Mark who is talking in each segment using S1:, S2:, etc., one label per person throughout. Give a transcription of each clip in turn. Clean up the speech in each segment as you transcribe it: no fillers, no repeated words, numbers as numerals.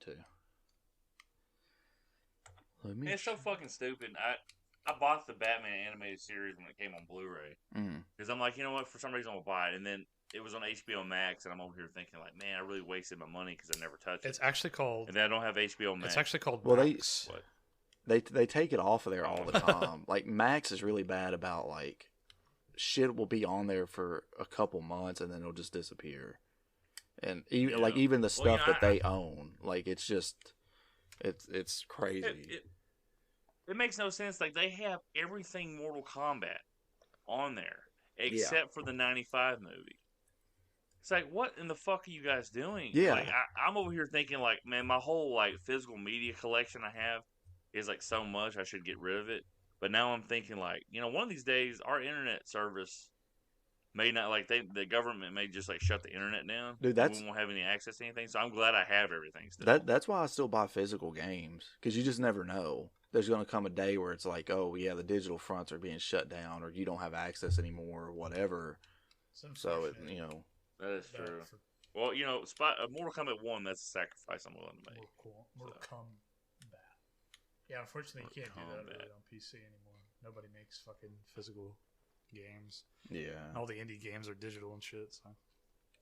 S1: me too.
S2: It's so fucking stupid. I bought the Batman animated series when it came on Blu-ray because I'm like, you know what? For some reason, I'm gonna buy it, and then it was on HBO Max, and I'm over here thinking like, man, I really wasted my money because I never touched it.
S3: It's actually called.
S2: And then I don't have HBO Max.
S3: It's actually called
S1: Well,
S3: Max.
S1: they take it off of there all the time. Like Max is really bad about like shit will be on there for a couple months and then it'll just disappear. And even the stuff that they own, like it's just it's crazy.
S2: It makes no sense. Like they have everything Mortal Kombat on there except for the '95 movie. It's like, what in the fuck are you guys doing?
S1: Yeah.
S2: Like I'm over here thinking like, man, my whole like physical media collection I have is like so much I should get rid of it. But now I'm thinking like, you know, one of these days our internet service may not like the government may just like shut the internet down.
S1: Dude,
S2: we won't have any access to anything. So I'm glad I have everything still.
S1: That's why I still buy physical games because you just never know. There's going to come a day where it's like, oh yeah, the digital fronts are being shut down, or you don't have access anymore, or whatever. So you know.
S2: That is true. Well, you know, Mortal Kombat 1, that's a sacrifice I'm willing to make.
S3: Mortal Kombat. Yeah, unfortunately, you can't do that really on PC anymore. Nobody makes fucking physical games.
S1: Yeah.
S3: All the indie games are digital and shit. So.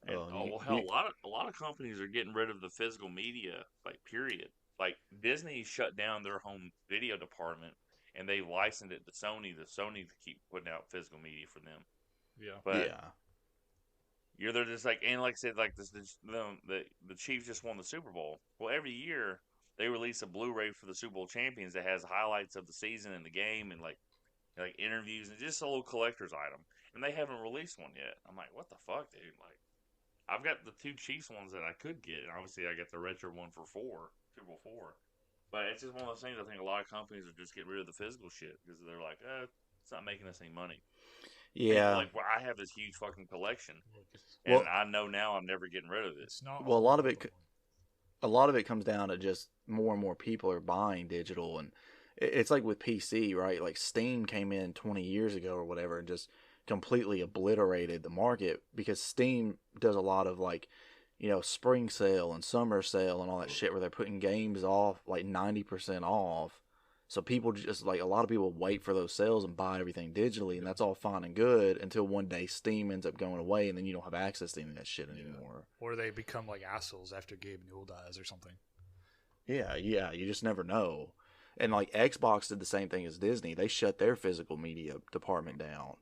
S2: And, a lot of companies are getting rid of the physical media, like period. Like Disney shut down their home video department, and they licensed it to Sony. The Sony to keep putting out physical media for them.
S3: Yeah.
S2: But they're just like, and like I said, like the Chiefs just won the Super Bowl. Well, every year they release a Blu-ray for the Super Bowl champions that has highlights of the season and the game and like interviews and just a little collector's item. And they haven't released one yet. I'm like, what the fuck, dude? Like, I've got the two Chiefs ones that I could get, and obviously I got the retro one for Super Bowl 4. But it's just one of those things. I think a lot of companies are just getting rid of the physical shit because they're like, it's not making us any money.
S1: Yeah.
S2: Like, I have this huge fucking collection, and I know now I'm never getting rid of it.
S3: It's not.
S1: Well, a lot of it comes down to just more and more people are buying digital, and it's like with PC, right? Like Steam came in 20 years ago or whatever, and just completely obliterated the market because Steam does a lot of like, you know, spring sale and summer sale and all that shit where they're putting games off like 90% off. So people just like a lot of people wait for those sales and buy everything digitally, and that's all fine and good until one day Steam ends up going away, and then you don't have access to any of that shit anymore.
S3: Or they become like assholes after Gabe Newell dies or something.
S1: Yeah, you just never know. And like Xbox did the same thing as Disney; they shut their physical media department down.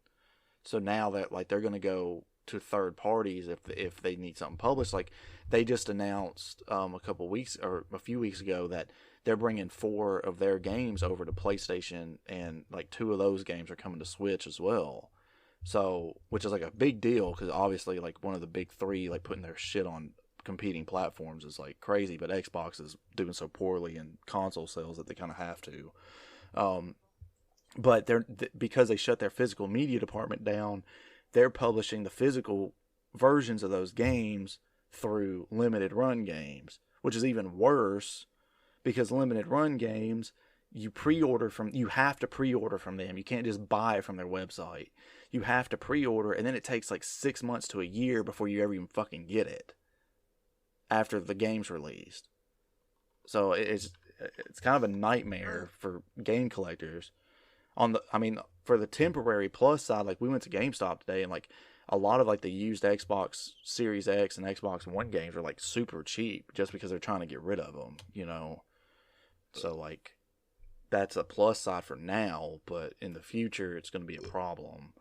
S1: So now that like they're going to go to third parties if they need something published, like they just announced a few weeks ago that they're bringing 4 of their games over to PlayStation, and like 2 of those games are coming to Switch as well. So, which is like a big deal because obviously like one of the big 3 like putting their shit on competing platforms is like crazy, but Xbox is doing so poorly in console sales that they kind of have to. But because they shut their physical media department down, they're publishing the physical versions of those games through limited run games, which is even worse because limited run games you have to pre-order from them. You can't just buy it from their website. You have to pre-order, and then it takes like 6 months to a year before you ever even fucking get it after the game's released. So it's kind of a nightmare for game collectors. For the temporary plus side, like we went to GameStop today, and like a lot of like the used Xbox Series X and Xbox One games are like super cheap just because they're trying to get rid of them, you know. So like that's a plus side for now, but in the future it's going to be a problem.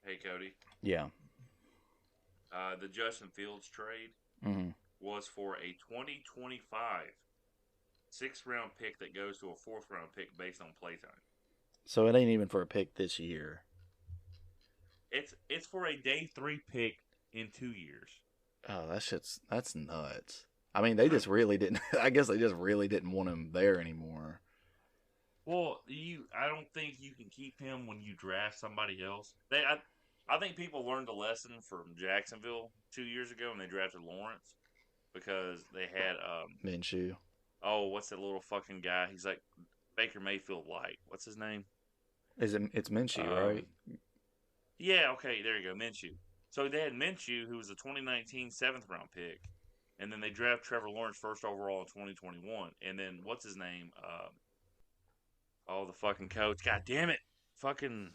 S2: Hey Cody.
S1: Yeah.
S2: The Justin Fields trade was for a 2025 6th-round pick that goes to a 4th-round pick based on playtime.
S1: So it ain't even for a pick this year.
S2: It's for a day 3 pick in 2 years.
S1: Oh, that's nuts. I mean, they just really didn't. I guess they just really didn't want him there anymore.
S2: Well, I don't think you can keep him when you draft somebody else. I think people learned a lesson from Jacksonville 2 years ago when they drafted Lawrence because they had
S1: Minshew.
S2: Oh, what's that little fucking guy? He's like Baker Mayfield light. What's his name?
S1: It's Minshew, right?
S2: Yeah, okay, there you go, Minshew. So they had Minshew, who was a 2019 7th round pick, And then they draft Trevor Lawrence first overall in 2021. And then what's his name? The fucking coach. God damn it. Fucking,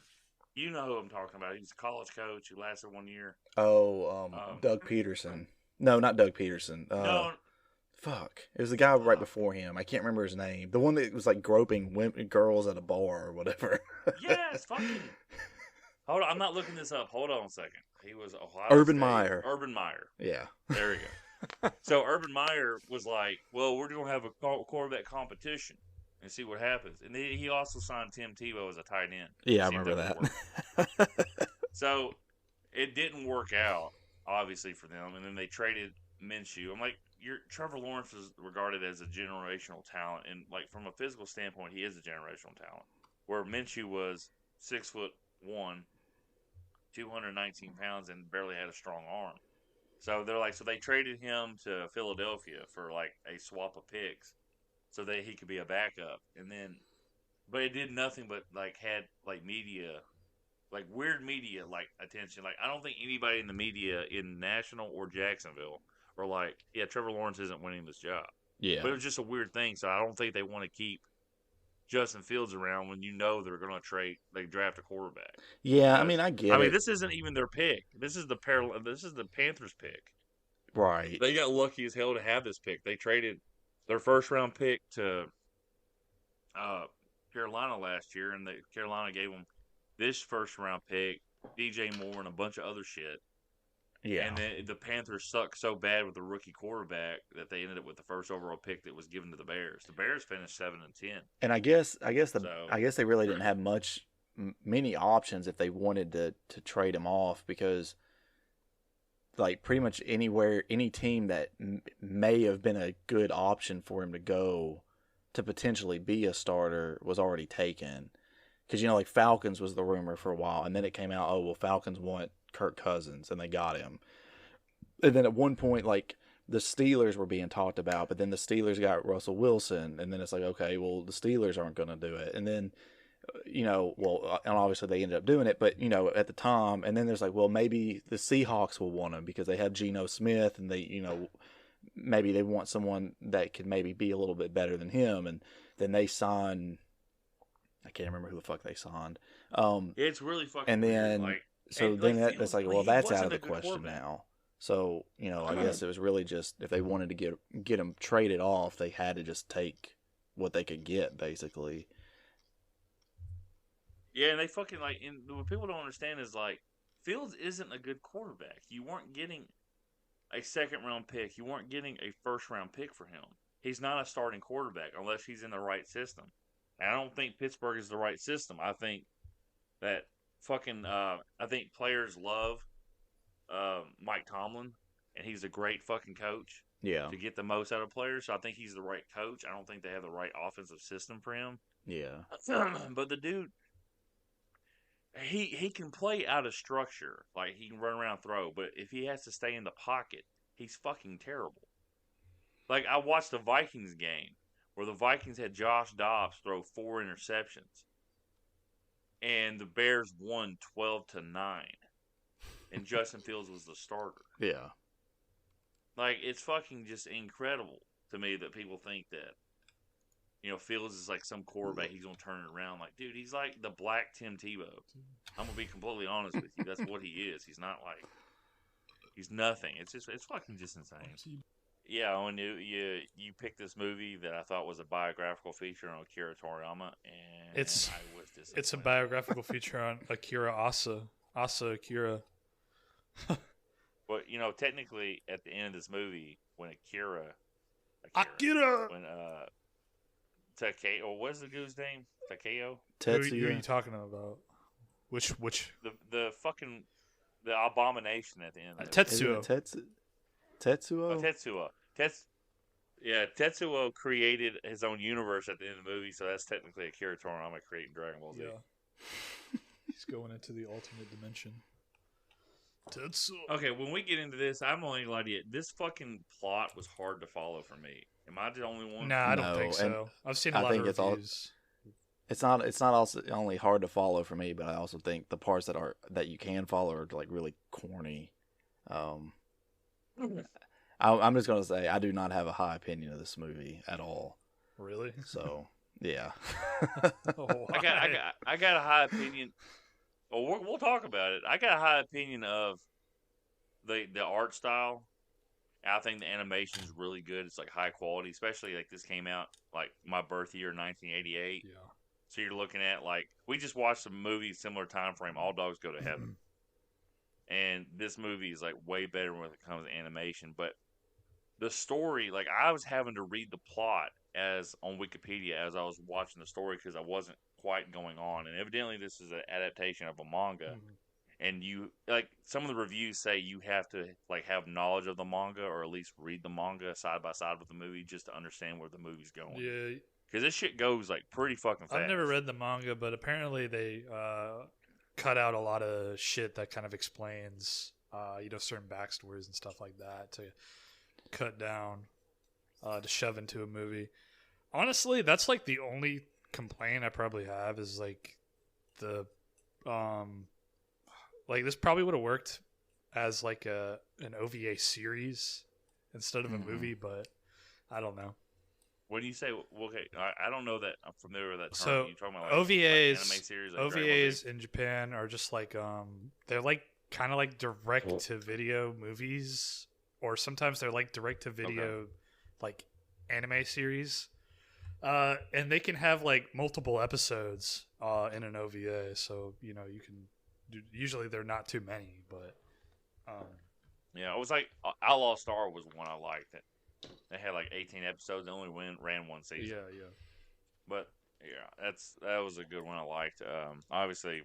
S2: you know who I'm talking about. He's a college coach who lasted 1 year.
S1: Doug Peterson. No, not Doug Peterson.
S2: No.
S1: Fuck. It was the guy right before him. I can't remember his name. The one that was like groping women, girls at a bar or whatever.
S2: Yes, fucking. Hold on, I'm not looking this up. Hold on a second. He was Ohio
S1: Urban
S2: State.
S1: Meyer.
S2: Urban Meyer.
S1: Yeah.
S2: There we go. So Urban Meyer was like, well, we're going to have a quarterback competition and see what happens. And he also signed Tim Tebow as a tight end.
S1: Yeah, I remember that.
S2: So it didn't work out, obviously, for them. And then they traded Minshew. I'm like, Trevor Lawrence is regarded as a generational talent. And, like, from a physical standpoint, he is a generational talent. Where Minshew was 6'1", 219 pounds, and barely had a strong arm. So they're like, so they traded him to Philadelphia for like a swap of picks, so that he could be a backup. And then, but it did nothing but like had like media, like weird media like attention. Like I don't think anybody in the media in National or Jacksonville were like, yeah, Trevor Lawrence isn't winning this job.
S1: Yeah,
S2: but it was just a weird thing. So I don't think they want to keep Justin Fields around when you know they're going to draft a quarterback.
S1: Yeah, I mean, I get it.
S2: I mean, this isn't even their pick. This is the Panthers pick.
S1: Right.
S2: They got lucky as hell to have this pick. They traded their first round pick to Carolina last year, and Carolina gave them this first round pick, DJ Moore, and a bunch of other shit.
S1: Yeah.
S2: And then the Panthers sucked so bad with the rookie quarterback that they ended up with the first overall pick that was given to the Bears. The Bears finished 7-10.
S1: And I guess they really didn't have many options if they wanted to trade him off, because like pretty much any team that may have been a good option for him to go to potentially be a starter was already taken. Because, like Falcons was the rumor for a while, and then it came out, Falcons want Kirk Cousins, and they got him. And then at one point, like, the Steelers were being talked about, but then the Steelers got Russell Wilson, and then it's like, okay, well, the Steelers aren't going to do it. And then, and obviously they ended up doing it, but, at the time, and then there's like, well, maybe the Seahawks will want him because they have Geno Smith, and they, maybe they want someone that could maybe be a little bit better than him, and then they sign, I can't remember who the fuck they signed.
S2: It's really fucking
S1: and then,
S2: weird.
S1: That's like, well, that's out of the question now. So, I guess it was really just, if they wanted to get him traded off, they had to just take what they could get, basically.
S2: Yeah, and they fucking, like, and what people don't understand is, like, Fields isn't a good quarterback. You weren't getting a second-round pick. You weren't getting a first-round pick for him. He's not a starting quarterback unless he's in the right system. And I don't think Pittsburgh is the right system. I think that I think players love Mike Tomlin, and he's a great fucking coach.
S1: Yeah.
S2: To get the most out of players. So I think he's the right coach. I don't think they have the right offensive system for him.
S1: Yeah.
S2: But the dude, he can play out of structure. Like, he can run around and throw. But if he has to stay in the pocket, he's fucking terrible. Like, I watched the Vikings game where the Vikings had Josh Dobbs throw 4 interceptions. And the Bears won 12-9. And Justin Fields was the starter.
S1: Yeah.
S2: Like, it's fucking just incredible to me that people think that, Fields is like some quarterback. He's going to turn it around. Like, dude, he's like the black Tim Tebow. I'm going to be completely honest with you. That's what he is. He's not like, he's nothing. It's fucking just insane. Yeah, when you picked this movie that I thought was a biographical feature on Akira Toriyama, and
S3: it's a biographical feature on Asa Akira.
S2: But technically, at the end of this movie, when Akira, when Takeo, what's the dude's name? Takeo.
S3: Tetsuya. Who are you talking about? Which
S2: the fucking the abomination at the end.
S3: Tetsuo.
S2: Tetsuo. Tetsuo created his own universe at the end of the movie, so that's technically Akira Toriyama creating Dragon Ball Z.
S3: Yeah. He's going into the alternate dimension. Tetsuo.
S2: Okay, when we get into this, I'm only glad this fucking plot was hard to follow for me. Am I the only one?
S3: Nah, I don't think so. I've seen a lot of reviews.
S1: It's not also only hard to follow for me, but I also think the parts that you can follow are like really corny. I I'm just gonna say I do not have a high opinion of this movie at all.
S3: Really?
S1: So yeah.
S2: I got a high opinion. Well, we'll talk about it. I got a high opinion of the art style. I think the animation is really good. It's like high quality, especially like this came out like my birth year, 1988.
S3: Yeah.
S2: So you're looking at like we just watched a movie similar time frame, All Dogs Go to Heaven, and this movie is like way better when it comes to animation. But the story, like I was having to read the plot as on Wikipedia as I was watching the story because I wasn't quite going on, and evidently this is an adaptation of a manga.
S3: Mm-hmm.
S2: And you like some of the reviews say you have to like have knowledge of the manga or at least read the manga side by side with the movie just to understand where the movie's going.
S3: Yeah.
S2: Because this shit goes like pretty fucking fast.
S3: I've never read the manga, but apparently they cut out a lot of shit that kind of explains, certain backstories and stuff like that to cut down, to shove into a movie. Honestly, that's like the only complaint I probably have is like the, like this probably would have worked as like an OVA series instead of a movie, but I don't know.
S2: When you say okay, I don't know that I'm familiar with that term.
S3: So
S2: You're talking about
S3: OVAs,
S2: like anime series, like
S3: OVAs in Japan are just like they're like kind of like direct to video movies, or sometimes they're like direct to video like anime series, and they can have like multiple episodes in an OVA. So you can. Usually they're not too many, but
S2: yeah, it was like Outlaw Star was one I liked. They had like 18 episodes. They only ran one season.
S3: Yeah.
S2: But yeah, that was a good one I liked. Obviously,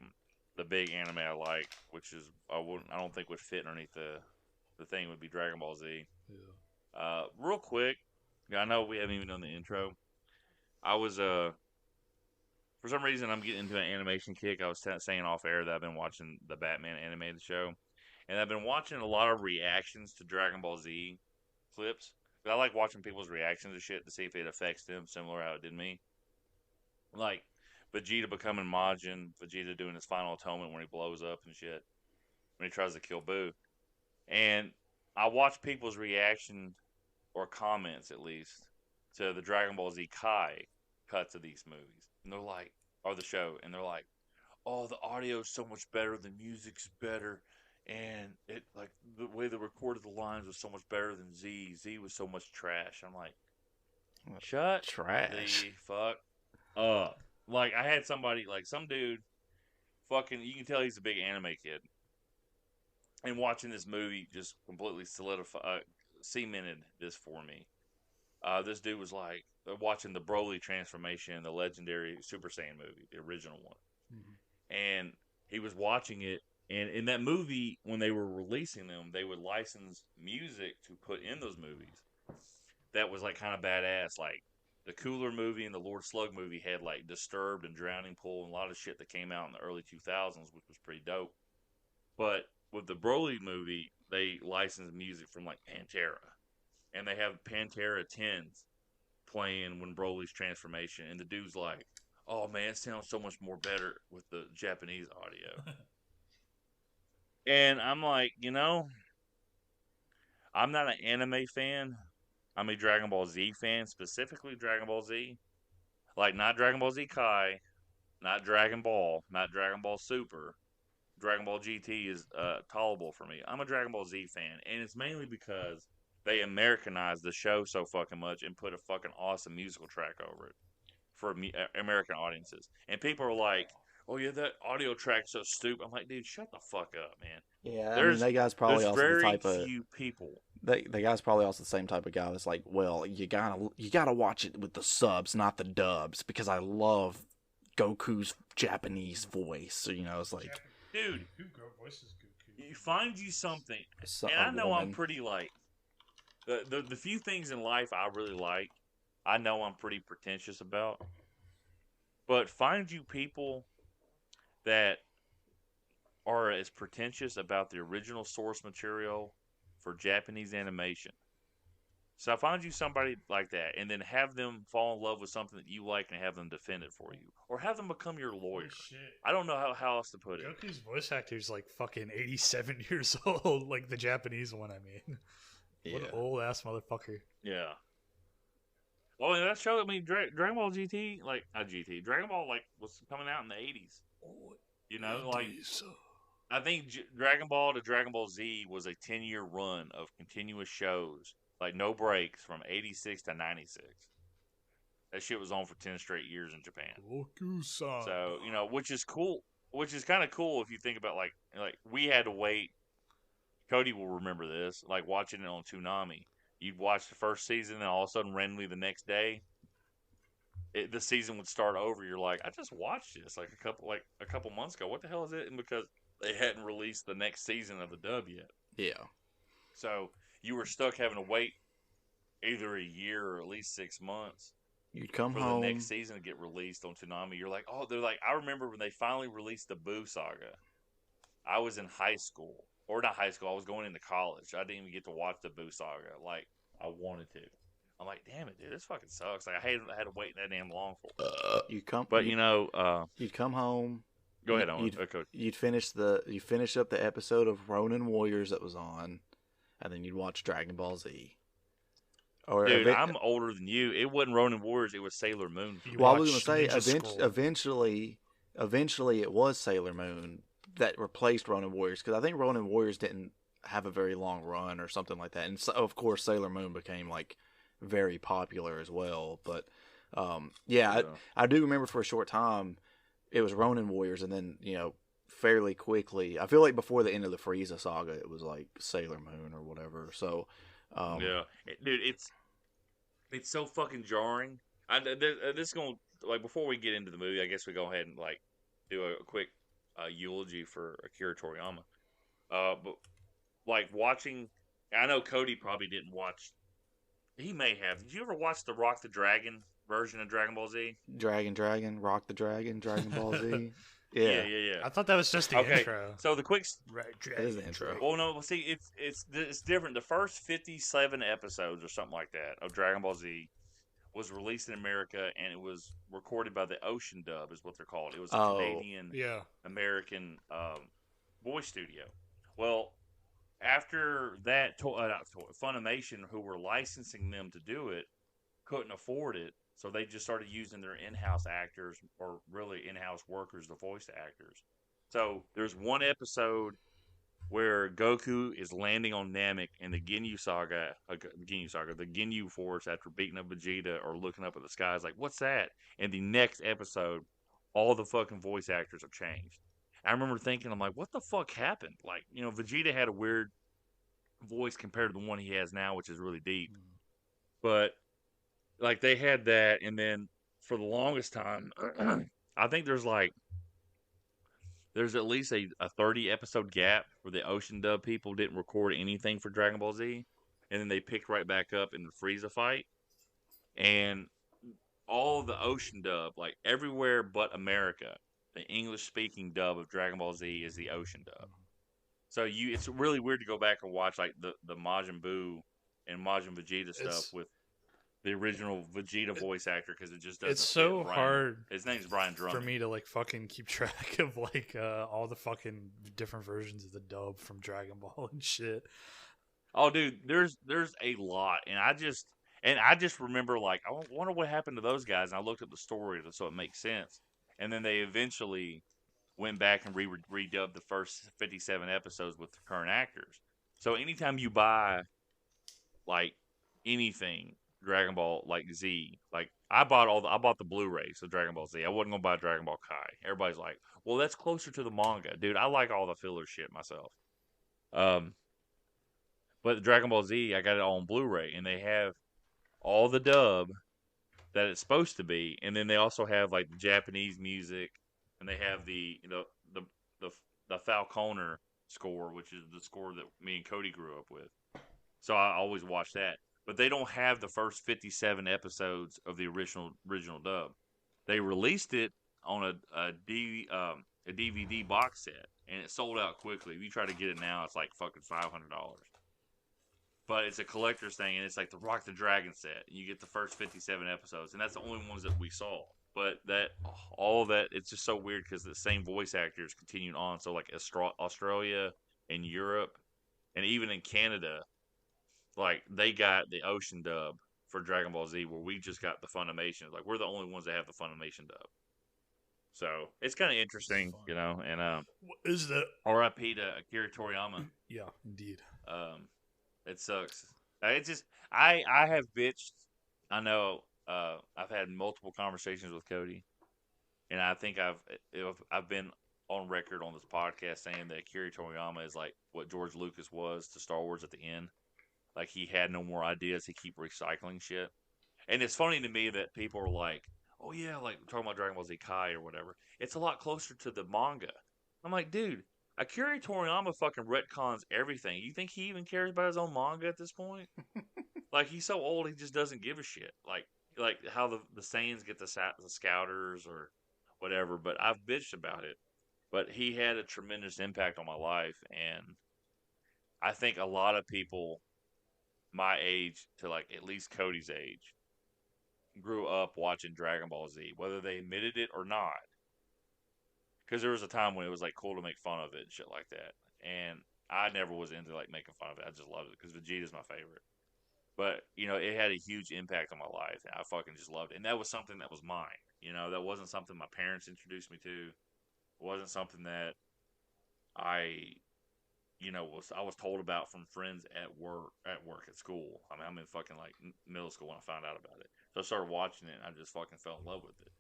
S2: the big anime I like, which is I don't think would fit underneath the thing, would be Dragon Ball Z.
S3: Yeah.
S2: Real quick, I know we haven't even done the intro. I was for some reason, I'm getting into an animation kick. I was saying off air that I've been watching the Batman animated show. And I've been watching a lot of reactions to Dragon Ball Z clips. But I like watching people's reactions to shit to see if it affects them similar how it did me. Like Vegeta becoming Majin, Vegeta doing his final atonement when he blows up and shit. When he tries to kill Boo. And I watch people's reaction, or comments at least, to the Dragon Ball Z Kai cuts of these movies. And they're like, or the show, and they're like, oh, the audio's so much better, the music's better, and it like the way they recorded the lines was so much better than Z. Z was so much trash. I'm like, shut
S1: trash
S2: the fuck up. Like I had somebody, like some dude, fucking, you can tell he's a big anime kid, and watching this movie just completely cemented this for me. This dude was like watching the Broly transformation, the legendary Super Saiyan movie, the original one. Mm-hmm. And he was watching it. And in that movie, when they were releasing them, they would license music to put in those movies. That was like kind of badass. Like the Cooler movie and the Lord Slug movie had like Disturbed and Drowning Pool and a lot of shit that came out in the early 2000s, which was pretty dope. But with the Broly movie, they licensed music from like Pantera. And they have Pantera 10s playing when Broly's transformation. And the dude's like, oh man, it sounds so much more better with the Japanese audio. And I'm like, I'm not an anime fan. I'm a Dragon Ball Z fan, specifically Dragon Ball Z. Like, not Dragon Ball Z Kai, not Dragon Ball, not Dragon Ball Super. Dragon Ball GT is tolerable for me. I'm a Dragon Ball Z fan, and it's mainly because they Americanized the show so fucking much and put a fucking awesome musical track over it for American audiences. And people are like, oh yeah, that audio track's so stupid. I'm like, dude, shut the fuck up, man.
S1: Yeah, I mean, that guy's probably also the type of
S2: few people.
S1: That guy's probably also the same type of guy that's like, well, you gotta watch it with the subs, not the dubs, because I love Goku's Japanese voice. So it's like,
S2: dude,
S3: who voices Goku?
S2: You find you something, and I know I'm pretty like the few things in life I really like. I know I'm pretty pretentious about, but find you people that are as pretentious about the original source material for Japanese animation. So I find you somebody like that, and then have them fall in love with something that you like and have them defend it for you. Or have them become your lawyer.
S3: Shit.
S2: I don't know how else to put it.
S3: Goku's voice actor is like fucking 87 years old, like the Japanese one, I mean. What an
S1: Yeah.
S3: old ass motherfucker.
S2: Yeah. Well, and that show, I mean, Dragon Ball GT, like, not GT, Dragon Ball, like, was coming out in the 80s. You know, like, I think Dragon Ball to Dragon Ball Z was a 10-year run of continuous shows, like, no breaks from 86 to 96. That shit was on for 10 straight years in Japan.
S3: Goku-san.
S2: So, you know, which is cool, which is kind of cool if you think about, like, we had to wait. Cody will remember this, like, watching it on Toonami. You'd watch the first season, and all of a sudden, randomly the next day, the season would start over. You're like, I just watched this like a couple months ago. What the hell is it? And because they hadn't released the next season of the dub yet,
S1: Yeah.
S2: so you were stuck having to wait either a year or at least 6 months
S1: You'd come
S2: for
S1: home.
S2: the next season to get released on Toonami. You're like, oh, they're like, I remember when they finally released the Boo Saga. I was in high school, or not high school. I was going into college. I didn't even get to watch the Boo Saga like I wanted to. I'm like, damn it, dude, this fucking sucks. Like, I had to wait that damn long for it.
S1: You come,
S2: But you know,
S1: you'd come home.
S2: go ahead, Owen.
S1: You'd finish up the episode of Ronin Warriors that was on, and then you'd watch Dragon Ball Z. Or
S2: Dude, I'm older than you. It wasn't Ronin Warriors. It was Sailor Moon.
S1: Well, I was gonna say eventually it was Sailor Moon that replaced Ronin Warriors, because I think Ronin Warriors didn't have a very long run or something like that, and so, of course Sailor Moon became like very popular as well. But yeah. I do remember for a short time it was Ronin Warriors, and then, you know, fairly quickly, I feel like before the end of the Frieza saga, it was like Sailor Moon or whatever. So
S2: yeah, dude, it's so fucking jarring. This is going to, like, before we get into the movie, I guess we go ahead and like do a quick eulogy for Akira Toriyama. But like watching, I know Cody probably didn't watch. He may have. Did you ever watch the Rock the Dragon version of Dragon Ball Z?
S1: Dragon, Rock the Dragon, Dragon Ball Z.
S2: Yeah.
S3: I thought that was just the intro.
S2: So the quick.
S1: That is the intro.
S2: Well, no. See, it's different. The first 57 episodes or something like that of Dragon Ball Z was released in America, and it was recorded by the Ocean Dub, is what they're called. It was a Canadian American voice studio. Well, after that, Funimation, who were licensing them to do it, couldn't afford it, so they just started using their in-house actors, or really in-house workers, the voice actors. So there's one episode where Goku is landing on Namek in the Ginyu Saga, the Ginyu Force, after beating up Vegeta or looking up at the skies, like, what's that? And the next episode, all the fucking voice actors have changed. I remember thinking, I'm like, what the fuck happened? Like, you know, Vegeta had a weird voice compared to the one he has now, which is really deep. But, like, they had that, and then for the longest time, I think there's at least a 30-episode gap where the Ocean Dub people didn't record anything for Dragon Ball Z, and then they picked right back up in the Frieza fight. And all the Ocean Dub, like, everywhere but America, the English-speaking dub of Dragon Ball Z is the Ocean Dub. So it's really weird to go back and watch, like, the Majin Buu and Majin Vegeta stuff with the original Vegeta voice actor, because it just doesn't.
S3: It's so hard.
S2: His name's Brian Drummond.
S3: For me to like fucking keep track of like all the fucking different versions of the dub from Dragon Ball and shit.
S2: Oh, dude, there's a lot, and I just remember, like, I wonder what happened to those guys, and I looked at the story so it makes sense. And then they eventually went back and redubbed the first 57 episodes with the current actors. So anytime you buy, like, anything Dragon Ball, like Z, like, I bought the Blu-rays of Dragon Ball Z. I wasn't gonna buy Dragon Ball Kai. Everybody's like, well, that's closer to the manga, dude. I like all the filler shit myself. But the Dragon Ball Z, I got it all on Blu-ray, and they have all the dub that it's supposed to be, and then they also have, like, the Japanese music, and they have the Falconer score, which is the score that me and Cody grew up with. So I always watch that. But they don't have the first 57 episodes of the original dub. They released it on a DVD box set, and it sold out quickly. If you try to get it now, it's like fucking $500. But it's a collector's thing, and it's like the Rock the Dragon set. You get the first 57 episodes, and that's the only ones that we saw. But all of that, it's just so weird because the same voice actors continued on. So, like, Australia and Europe, and even in Canada, like they got the Ocean dub for Dragon Ball Z, where we just got the Funimation. Like we're the only ones that have the Funimation dub. So it's kind of interesting, you know. And
S3: What is that?
S2: R.I.P. to Akira Toriyama.
S3: Yeah, indeed.
S2: It sucks. It's just I have bitched. I know. I've had multiple conversations with Cody, and I think I've been on record on this podcast saying that Akira Toriyama is like what George Lucas was to Star Wars at the end. Like he had no more ideas. He keep recycling shit. And it's funny to me that people are like, "Oh yeah, like talking about Dragon Ball Z Kai or whatever." It's a lot closer to the manga. I'm like, dude, Akira Toriyama fucking retcons everything. You think he even cares about his own manga at this point? Like he's so old, he just doesn't give a shit. Like how the Saiyans get the Scouters or whatever. But I've bitched about it. But he had a tremendous impact on my life, and I think a lot of people my age to like at least Cody's age grew up watching Dragon Ball Z, whether they admitted it or not. Because there was a time when it was like cool to make fun of it and shit like that, and I never was into like making fun of it. I just loved it because Vegeta's my favorite. But you know, it had a huge impact on my life, and I fucking just loved it. And that was something that was mine. You know, that wasn't something my parents introduced me to. It wasn't something that I I was told about from friends at work at school. I mean, I'm in fucking like middle school when I found out about it. So I started watching it, and I just fucking fell in love with it.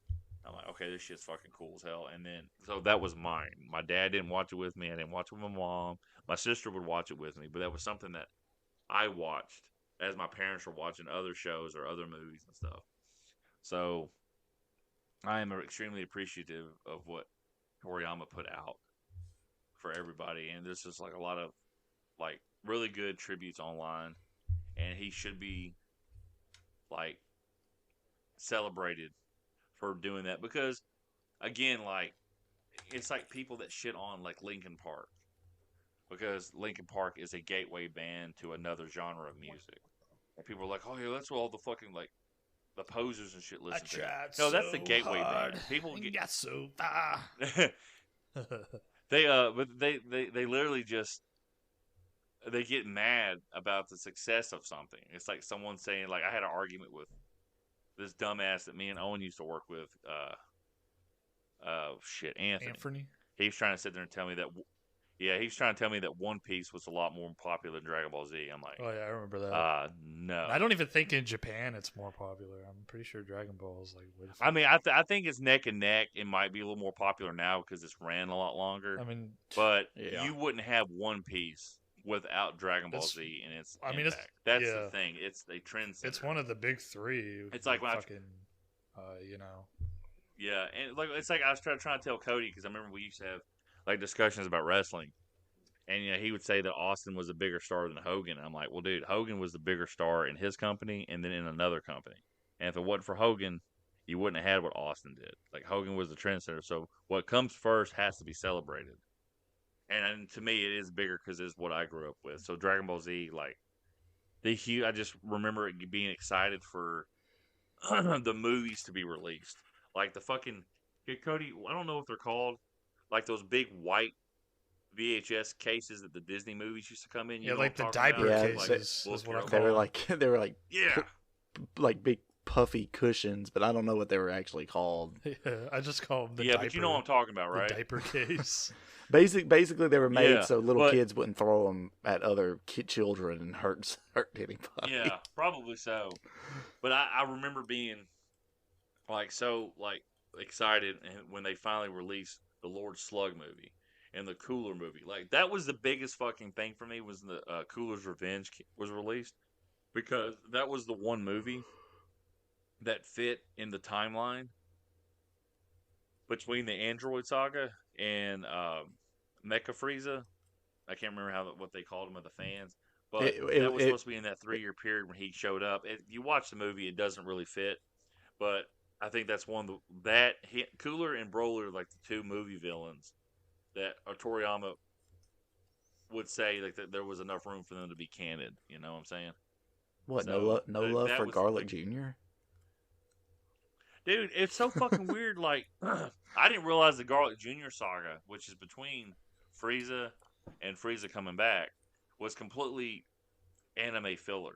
S2: I'm like, okay, this shit's fucking cool as hell. And then, so that was mine. My dad didn't watch it with me. I didn't watch it with my mom. My sister would watch it with me, but that was something that I watched as my parents were watching other shows or other movies and stuff. So I am extremely appreciative of what Toriyama put out for everybody, and there's just like a lot of like really good tributes online, and he should be like celebrated for doing that because again, like it's like people that shit on like Linkin Park because Linkin Park is a gateway band to another genre of music, and people are like, oh yeah, that's what all the fucking like the posers and shit listen to. No, that's the gateway band. People
S3: got so far.
S2: But they literally just they get mad about the success of something. It's like someone saying like I had an argument with this dumbass that me and Owen used to work with. Anthony. He was trying to sit there and tell me that. Yeah, he was trying to tell me that One Piece was a lot more popular than Dragon Ball Z. I'm like,
S3: oh yeah, I remember that.
S2: No,
S3: I don't even think in Japan it's more popular. I'm pretty sure Dragon Ball is like.
S2: I mean, I think it's neck and neck. It might be a little more popular now because it's ran a lot longer.
S3: I mean,
S2: but you wouldn't have One Piece without Dragon Ball Z and its impact. That's the thing. It's a trend center.
S3: It's one of the big three.
S2: It's like when
S3: fucking,
S2: Yeah, and like it's like I was trying to tell Cody because I remember we used to have like discussions about wrestling, and he would say that Austin was a bigger star than Hogan. And I'm like, well, dude, Hogan was the bigger star in his company and then in another company. And if it wasn't for Hogan, you wouldn't have had what Austin did. Like Hogan was the trendsetter. So what comes first has to be celebrated. And to me, it is bigger because it's what I grew up with. So Dragon Ball Z, like I just remember it being excited for the movies to be released. Like the fucking Cody, I don't know what they're called. Like those big white VHS cases that the Disney movies used to come in.
S3: You know like the diaper cases.
S1: They were like like big puffy cushions, but I don't know what they were actually called.
S3: Yeah, I just call them the diaper.
S2: But you know what I'm talking about, right?
S3: The diaper case.
S1: Basically, they were made so little kids wouldn't throw them at other children and hurt anybody.
S2: Yeah, probably so. But I remember being like so like excited when they finally released the Lord Slug movie and the Cooler movie. Like that was the biggest fucking thing for me was the Cooler's Revenge was released because that was the one movie that fit in the timeline between the Android Saga and Mecha Frieza. I can't remember what they called him of the fans, but that was supposed to be in that 3-year period when he showed up. You watch the movie, it doesn't really fit, but I think that's one of Cooler and Broly are like the two movie villains that Toriyama would say like that there was enough room for them to be canon. You know what I'm saying?
S1: What? So, no love for Garlic Jr.?
S2: Dude, it's so fucking weird. Like, I didn't realize the Garlic Jr. saga, which is between Frieza and Frieza coming back, was completely anime filler.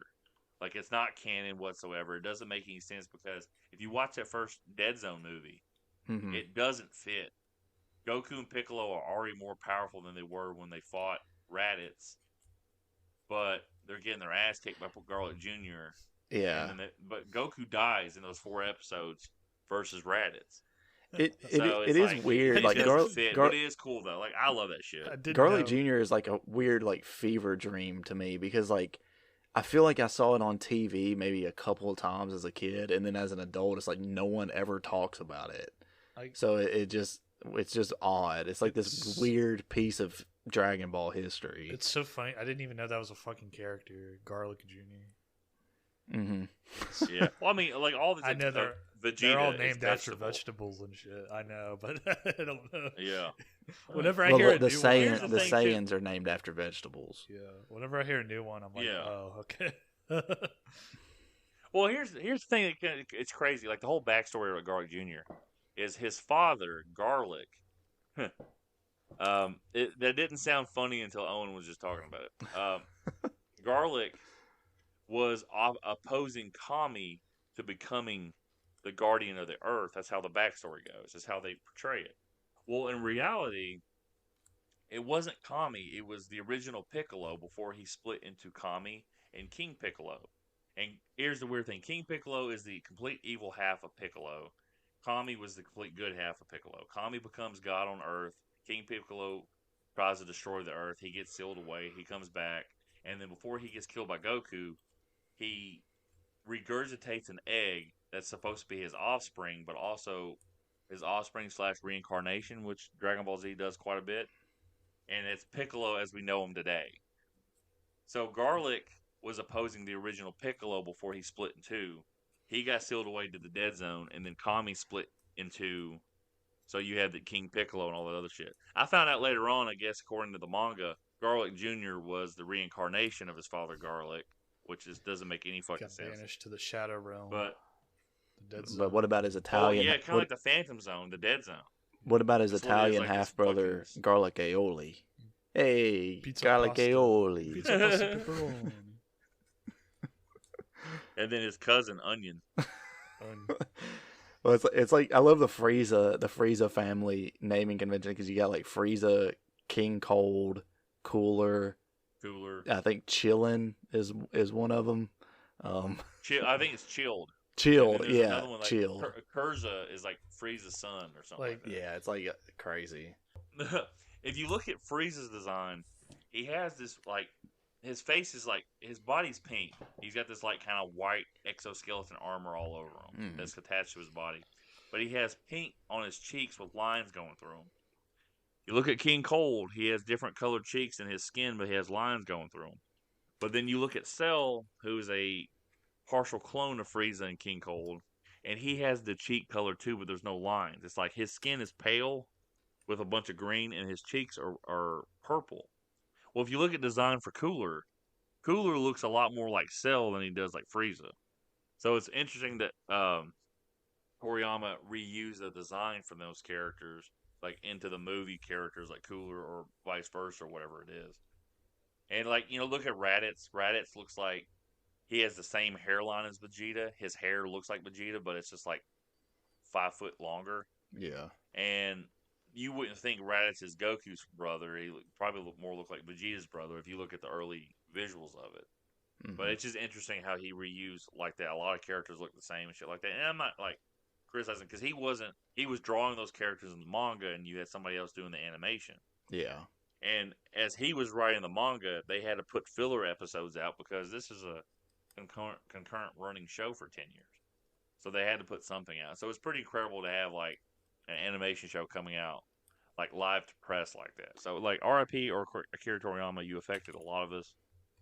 S2: Like, it's not canon whatsoever. It doesn't make any sense because if you watch that first Dead Zone movie,
S1: Mm-hmm.
S2: it doesn't fit. Goku and Piccolo are already more powerful than they were when they fought Raditz, but they're getting their ass kicked by Garlic Jr.
S1: Yeah.
S2: And then but Goku dies in those 4 episodes versus Raditz.
S1: It
S2: So
S1: it
S2: it's
S1: is
S2: like,
S1: weird.
S2: It
S1: Like
S2: doesn't fit, but it is cool though. Like, I love that shit.
S3: I didn't
S1: Garlic
S3: know.
S1: Jr. is like a weird like fever dream to me because like I feel like I saw it on TV maybe a couple of times as a kid, and then as an adult, it's like no one ever talks about it. So it's just odd. It's like this weird piece of Dragon Ball history.
S3: It's so funny. I didn't even know that was a fucking character, Garlic Jr.
S1: Mm-hmm.
S2: Yeah. Well, I mean, like all the
S3: I know
S2: Vegeta
S3: they're all
S2: is
S3: named after
S2: vegetable.
S3: vegetables and shit. I know, but I don't know.
S2: Yeah.
S3: Whenever I
S1: Well,
S3: hear a
S1: the
S3: new
S1: Saiyan,
S3: one,
S1: the
S2: thing,
S1: Saiyans are named after vegetables.
S3: yeah. Whenever I hear a new one, I'm like,
S2: Yeah.
S3: oh, okay.
S2: Well, here's the thing. It's crazy. Like the whole backstory of Garlic Jr. is his father, Garlic. That didn't sound funny until Owen was just talking about it. Garlic was opposing Kami to becoming the guardian of the Earth. That's how the backstory goes. That's how they portray it. Well, in reality, it wasn't Kami. It was the original Piccolo before he split into Kami and King Piccolo. And here's the weird thing. King Piccolo is the complete evil half of Piccolo. Kami was the complete good half of Piccolo. Kami becomes God on Earth. King Piccolo tries to destroy the Earth. He gets sealed away. He comes back. And then before he gets killed by Goku, he regurgitates an egg that's supposed to be his offspring, but also his offspring / reincarnation, which Dragon Ball Z does quite a bit. And it's Piccolo as we know him today. So Garlic was opposing the original Piccolo before he split in two. He got sealed away to the Dead Zone, and then Kami split in two. So you had the King Piccolo and all that other shit. I found out later on, I guess, according to the manga, Garlic Jr. was the reincarnation of his father Garlic, which doesn't make any fucking
S3: Got
S2: sense.
S3: banished to the Shadow Realm.
S2: But
S3: the Dead Zone.
S1: But what about his Italian?
S2: yeah, kind of like the Phantom Zone, the Dead Zone.
S1: What about his
S2: That's what it is,
S1: Italian
S2: like this
S1: half brother,
S2: fucking-
S1: Garlic Aioli? Hey,
S3: Pizza
S1: Garlic
S3: pasta.
S1: Aioli.
S3: Pizza, pasta, pepperoni.
S2: And then his cousin Onion.
S1: Well, it's like I love the Frieza family naming convention because you got like Frieza, King Cold, Cooler. I think Chillin is one of them.
S2: I think it's Chilled.
S1: Chilled,
S2: And there's
S1: yeah,
S2: another one, like,
S1: Chilled.
S2: Kurza is like Frieza's son or something like that.
S1: Yeah, it's like crazy.
S2: If you look at Frieza's design, he has this like his face is like his body's pink. He's got this like kind of white exoskeleton armor all over him that's attached to his body, but he has pink on his cheeks with lines going through him. You look at King Cold, he has different colored cheeks in his skin, but he has lines going through him. But then you look at Cell, who's a partial clone of Frieza and King Cold, and he has the cheek color too, but there's no lines. It's like his skin is pale with a bunch of green, and his cheeks are purple. Well, if you look at design for Cooler looks a lot more like Cell than he does like Frieza. So it's interesting that Toriyama reused the design for those characters like into the movie characters like Cooler or vice versa or whatever it is. And like, look at Raditz. Raditz looks like he has the same hairline as Vegeta. His hair looks like Vegeta, but it's just like 5 foot longer.
S1: Yeah.
S2: And you wouldn't think Raditz is Goku's brother. He probably look like Vegeta's brother if you look at the early visuals of it. Mm-hmm. But it's just interesting how he reused like that. A lot of characters look the same and shit like that. And I'm not like criticizing because he was drawing those characters in the manga, and you had somebody else doing the animation.
S1: Yeah.
S2: And as he was writing the manga, they had to put filler episodes out because this is a concurrent running show for 10 years. So they had to put something out. So it's pretty incredible to have like an animation show coming out like live to press like that. So like RIP or Akira Toriyama, you affected a lot of us.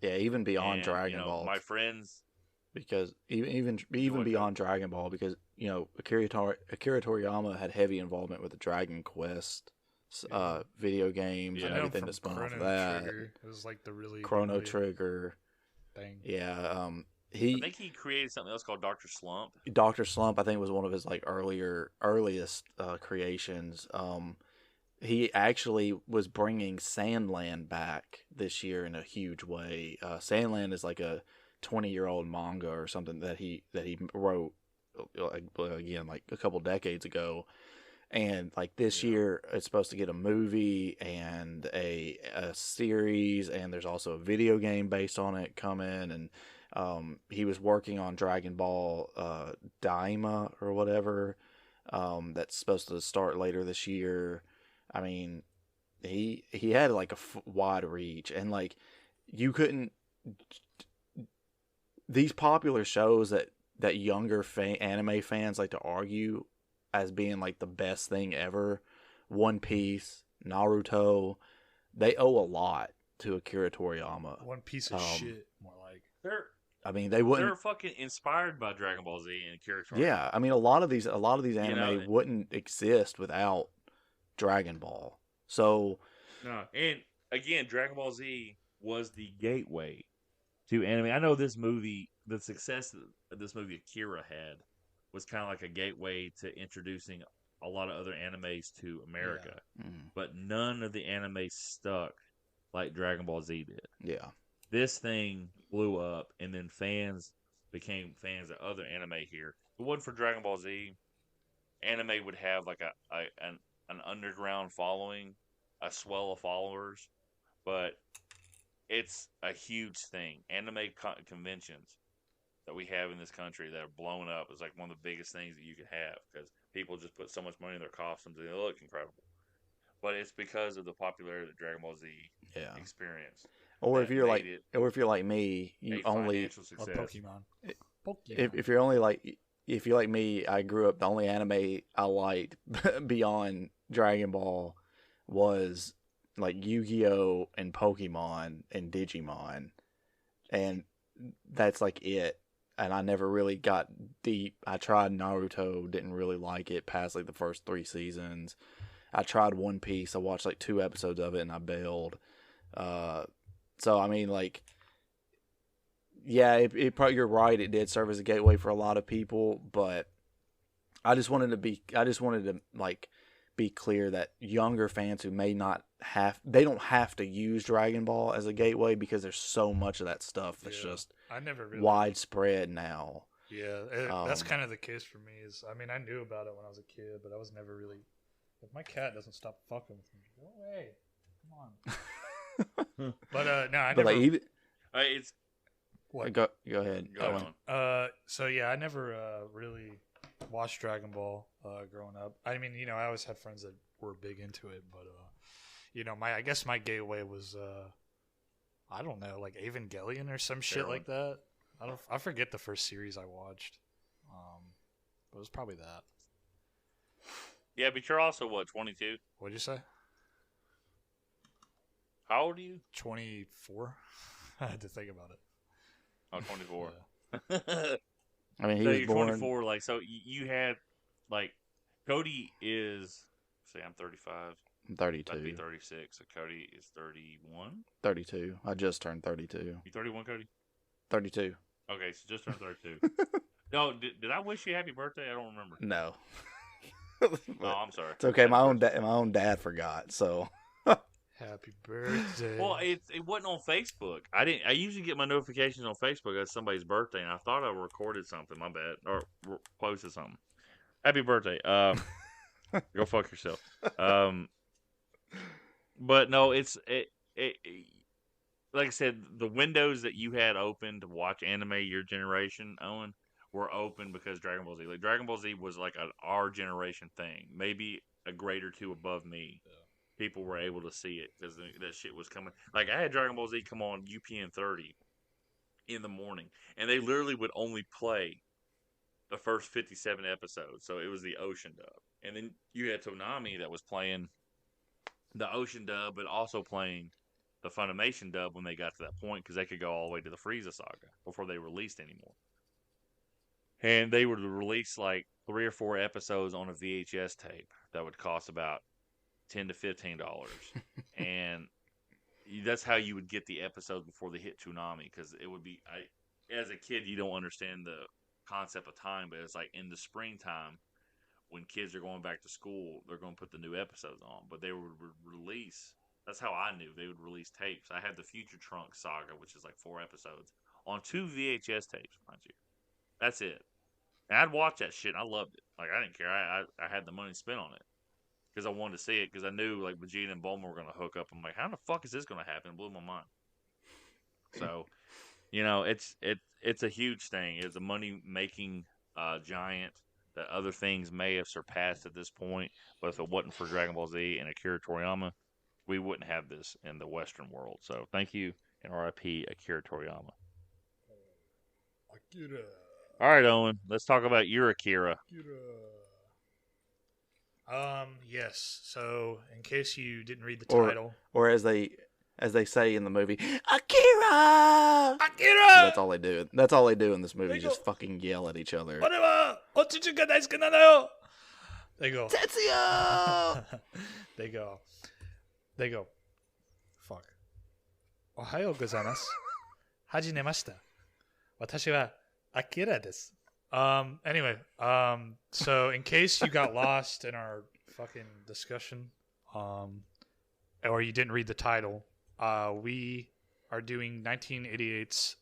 S1: Yeah, even beyond Dragon Ball.
S2: My friends,
S1: because even beyond Dragon Ball, because Akira Toriyama had heavy involvement with the Dragon Quest video games and everything that spun off of that.
S3: Trigger. It was like the really
S1: Chrono Trigger
S3: thing.
S1: Yeah,
S2: I think he created something else called Dr. Slump.
S1: Dr. Slump, I think, was one of his like earliest creations. he actually was bringing Sandland back this year in a huge way. Sandland is like a 20-year-old manga or something that he wrote again like a couple decades ago, and like this year it's supposed to get a movie and a series, and there's also a video game based on it coming, and he was working on Dragon Ball Daima or whatever, that's supposed to start later this year. I mean, he had like a wide reach, and like you couldn't, these popular shows that younger anime fans like to argue as being like the best thing ever, One Piece, Naruto, they owe a lot to Akira Toriyama.
S3: One piece of shit, more like.
S1: I mean, they wouldn't.
S2: They're fucking inspired by Dragon Ball Z and Akira Toriyama.
S1: Yeah, I mean, a lot of these anime wouldn't exist without Dragon Ball. So,
S2: no, and again, Dragon Ball Z was the gateway to anime. I know this movie, the success that this movie Akira had, was kind of like a gateway to introducing a lot of other animes to America.
S1: Yeah. Mm-hmm.
S2: But none of the animes stuck like Dragon Ball Z did.
S1: Yeah.
S2: This thing blew up, and then fans became fans of other anime here. If it wasn't for Dragon Ball Z, anime would have like an underground following, a swell of followers, but it's a huge thing. Anime conventions that we have in this country that are blowing up is like one of the biggest things that you could have, because people just put so much money in their costumes and they look incredible. But it's because of the popularity that Dragon Ball Z experienced.
S1: Or if you're like me, you only
S3: Pokemon.
S1: If you're only like if you're like me, I grew up, the only anime I liked beyond Dragon Ball was like Yu-Gi-Oh and Pokemon and Digimon, and that's like it. And I never really got deep. I tried Naruto, didn't really like it past like the first 3 seasons. I tried One Piece. I watched like 2 episodes of it and I bailed. So I mean, like, yeah, it probably, you're right. It did serve as a gateway for a lot of people, but I just wanted to like be clear that younger fans who may not they don't have to use Dragon Ball as a gateway, because there's so much of that stuff that's just
S3: I never really
S1: widespread now.
S3: Yeah, that's kind of the case for me. I mean, I knew about it when I was a kid, but I was never really. If my cat doesn't stop fucking with me, go away. Come on. But no, I never.
S1: Like,
S2: it's
S1: what? Go ahead.
S3: So yeah, I never really watched Dragon Ball growing up. I mean, I always had friends that were big into it, but I guess my gateway was I don't know, like Evangelion or some shit like that. I forget the first series I watched. But it was probably that.
S2: Yeah, but you're also, what, 22?
S3: What'd you say?
S2: How old are you?
S3: 24. I had to think about it.
S2: Oh, 24.
S3: Yeah.
S1: I mean, he
S2: so
S1: was
S2: you're
S1: born
S2: 24. Like, so you had, like, Cody is, say, I'm 35.
S1: I'm 32.
S2: I'd be 36. So Cody is 31.
S1: 32. I just turned 32.
S2: You 31, Cody?
S1: 32.
S2: Okay, so just turned 32. No, did I wish you happy birthday? I don't remember.
S1: No.
S2: Oh, I'm sorry.
S1: It's okay. My own dad forgot. So.
S3: Happy birthday.
S2: Well, it wasn't on Facebook. I usually get my notifications on Facebook as somebody's birthday, and I thought I recorded something. My bad, or posted something. Happy birthday. Go fuck yourself. But no, it like I said, the windows that you had open to watch anime your generation, Owen, were open because Dragon Ball Z. Like, Dragon Ball Z was like our generation thing. Maybe a grade or two above me. Yeah. People were able to see it because that shit was coming. Like, I had Dragon Ball Z come on UPN 30 in the morning, and they literally would only play the first 57 episodes. So it was the Ocean dub. And then you had Toonami that was playing the Ocean dub, but also playing the Funimation dub when they got to that point, because they could go all the way to the Frieza saga before they released anymore. And they would release like 3 or 4 episodes on a VHS tape that would cost about $10 to $15. And that's how you would get the episode before they hit Toonami, because it would be, as a kid, you don't understand the concept of time, but it's like in the springtime when kids are going back to school, they're going to put the new episodes on. But they would release. That's how I knew they would release tapes. I had the Future Trunk Saga, which is like 4 episodes, on 2 VHS tapes, mind you. That's it. And I'd watch that shit, and I loved it. Like, I didn't care. I had the money spent on it because I wanted to see it because I knew, like, Vegeta and Bulma were going to hook up. I'm like, how the fuck is this going to happen? It blew my mind. So, you know, it's a huge thing. It's a money-making giant that other things may have surpassed at this point. But if it wasn't for Dragon Ball Z and Akira Toriyama, we wouldn't have this in the Western world. So, thank you, and RIP Akira Toriyama.
S3: Akira.
S2: All right, Owen. Let's talk about your Akira.
S3: Yes. So, in case you didn't read the title,
S1: or as they say in the movie, Akira.
S3: Akira.
S1: That's all they do. That's all they do in this movie. Just fucking yell at each other.
S3: They go.
S1: Tetsuya.
S3: They go. Fuck. Ohayou gozaimasu. Hajimemashita. Watashi wa Akira desu. Anyway, so in case you got lost in our fucking discussion, or you didn't read the title, we are doing 1988's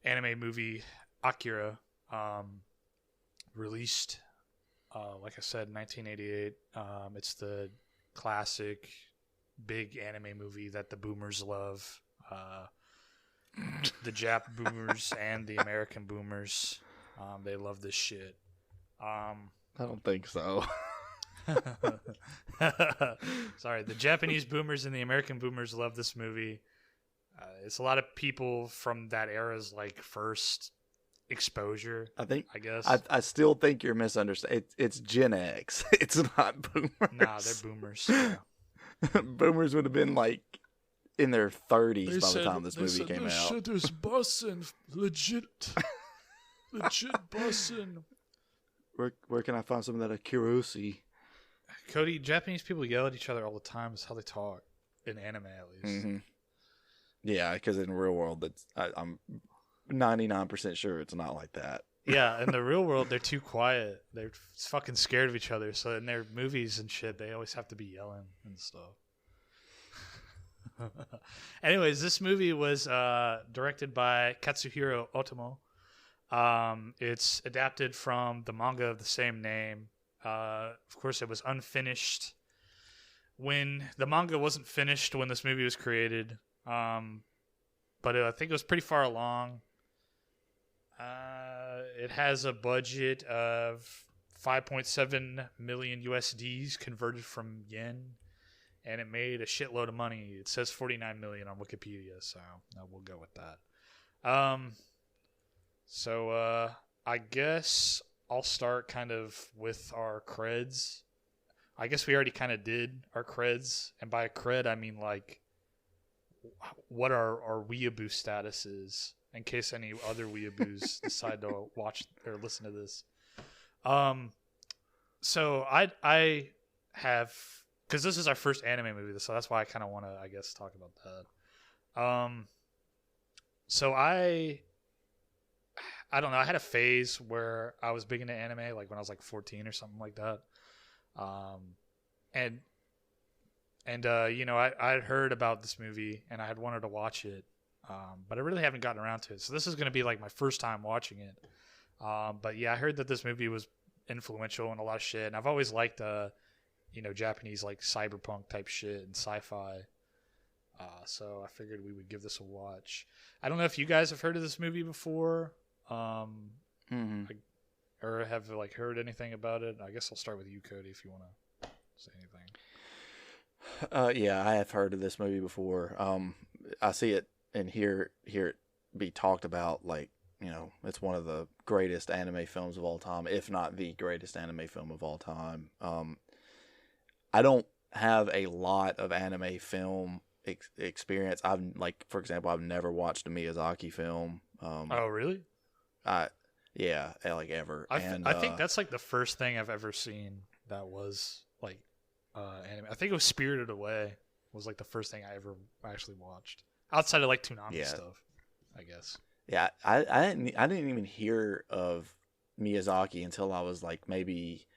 S3: anime movie Akira, released, like I said, 1988. It's the classic big anime movie that the boomers love. The Jap boomers and the American boomers, they love this shit.
S1: I don't think so.
S3: Sorry, the Japanese boomers and the American boomers love this movie. It's a lot of people from that era's like first exposure. I guess.
S1: I still think you're misunderstanding. It's Gen X. It's not boomers.
S3: Nah, they're boomers. Yeah.
S1: Boomers would have been like in their 30s by the time this movie came out.
S3: Shit is bussin', legit bussin'.
S1: Where can I find some of that Akirusi?
S3: Cody, Japanese people yell at each other all the time. It's how they talk in anime, at least.
S1: Mm-hmm. Yeah, because in the real world, I'm 99% sure it's not like that.
S3: Yeah, in the real world, they're too quiet. They're fucking scared of each other. So in their movies and shit, they always have to be yelling and stuff. Anyways, this movie was directed by Katsuhiro Otomo. It's adapted from the manga of the same name. Of course, it was unfinished when the manga wasn't finished when this movie was created. But I think it was pretty far along. It has a budget of 5.7 million USDs converted from yen, and it made a shitload of money. It says 49 million on Wikipedia, so we'll go with that. So I guess I'll start kind of with our creds. I guess we already kind of did our creds, and by cred I mean like what our weeaboo status is, in case any other weeaboos decide to watch or listen to this. So I have, because this is our first anime movie, so that's why I kind of want to, I guess, talk about that. So I don't know. I had a phase where I was big into anime, like when I was like 14 or something like that. And you know, I had heard about this movie and I had wanted to watch it, but I really haven't gotten around to it. So this is going to be like my first time watching it. But yeah, I heard that this movie was influential in a lot of shit, and I've always liked you know, Japanese like cyberpunk type shit and sci-fi. So I figured we would give this a watch. I don't know if you guys have heard of this movie before, or have like heard anything about it. I guess I'll start with you, Cody, if you want to say anything.
S1: Yeah, I have heard of this movie before. I see it and hear it be talked about like, you know, it's one of the greatest anime films of all time, if not the greatest anime film of all time. I don't have a lot of anime film experience. For example, I've never watched a Miyazaki film.
S3: Oh, really?
S1: Yeah, like ever.
S3: I think that's like the first thing I've ever seen that was like anime. I think it was Spirited Away was like the first thing I ever actually watched outside of like Toonami stuff, I guess.
S1: Yeah, I didn't even hear of Miyazaki until I was like maybe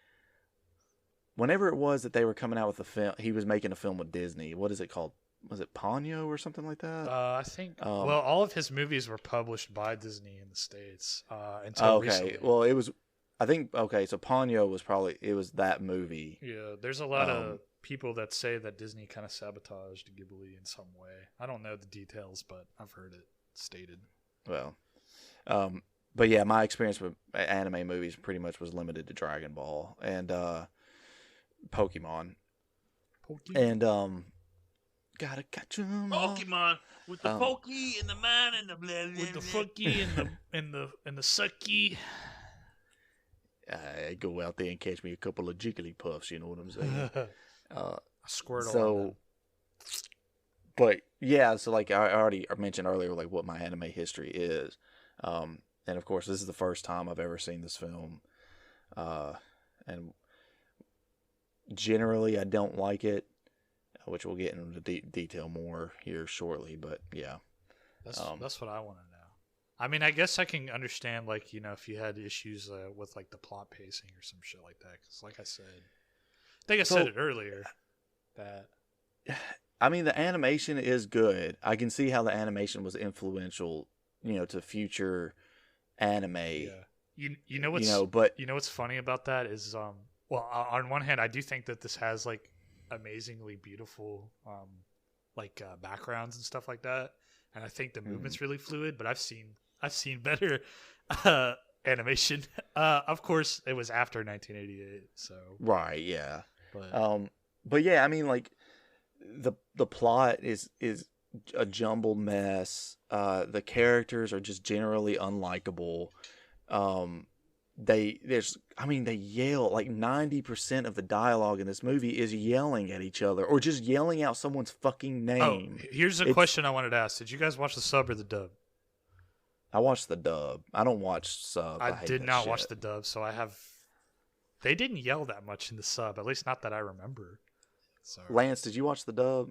S1: whenever it was that they were coming out with a film. He was making a film with Disney. What is it called? Was it Ponyo or something like that?
S3: I think. Well, all of his movies were published by Disney in the States until recently.
S1: Well, it was. I think okay. So Ponyo was probably it was that movie.
S3: Yeah, there's a lot of people that say that Disney kind of sabotaged Ghibli in some way. I don't know the details, but I've heard it stated.
S1: Well, but yeah, my experience with anime movies pretty much was limited to Dragon Ball and Pokemon. And gotta catch 'em all.
S2: Pokemon with the pokey and the mine and the blah, blah,
S3: With the fucky and the sucky.
S1: I go out there and catch me a couple of Jigglypuffs. You know what I'm saying?
S3: A Squirtle.
S1: So, but yeah, so like I already mentioned earlier, like what my anime history is, and of course this is the first time I've ever seen this film, and generally I don't like it, which we'll get into detail more here shortly. But yeah,
S3: that's what I want to know. I mean, I guess I can understand, like, you know, if you had issues with like the plot pacing or some shit like that, because like I said, I think I said it earlier. That
S1: I mean, the animation is good. I can see how the animation was influential, to future anime.
S3: Yeah. You know what's what's funny about that is well, on one hand, I do think that this has like amazingly beautiful backgrounds and stuff like that, and I think the movement's really fluid. But I've seen better animation. Of course, it was after 1988, so
S1: right, yeah. But yeah, I mean, like the plot is a jumbled mess. The characters are just generally unlikable. They yell like 90% of the dialogue in this movie is yelling at each other or just yelling out someone's fucking name.
S3: Oh, here's a question I wanted to ask: did you guys watch the sub or the dub?
S1: I watched the dub. I don't watch sub.
S3: I did not watch the dub, so I have. They didn't yell that much in the sub, at least not that I remember. So.
S1: Lance, did you watch the dub?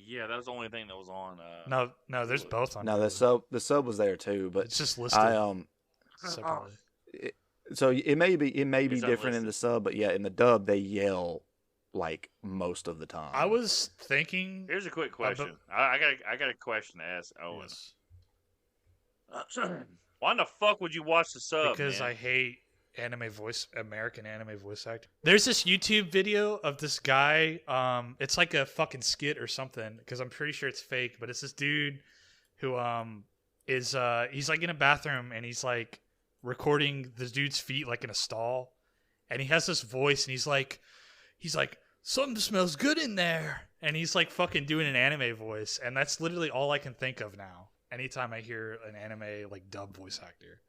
S2: Yeah, that was the only thing that was on.
S3: No, there's both on.
S1: No, the sub was there too, but
S3: it's just listed separately.
S1: So it may be different in the sub, but yeah, in the dub they yell like most of the time.
S3: I was thinking.
S2: Here's a quick question. I got a question to ask Owen. Yes. Why in the fuck would you watch the sub?
S3: Because
S2: man?
S3: I hate American anime voice acting. There's this YouTube video of this guy. It's like a fucking skit or something, because I'm pretty sure it's fake. But it's this dude who is he's like in a bathroom and he's like recording this dude's feet like in a stall, and he has this voice and he's like something smells good in there, and he's like fucking doing an anime voice, and that's literally all I can think of now. Anytime I hear an anime like dub voice actor.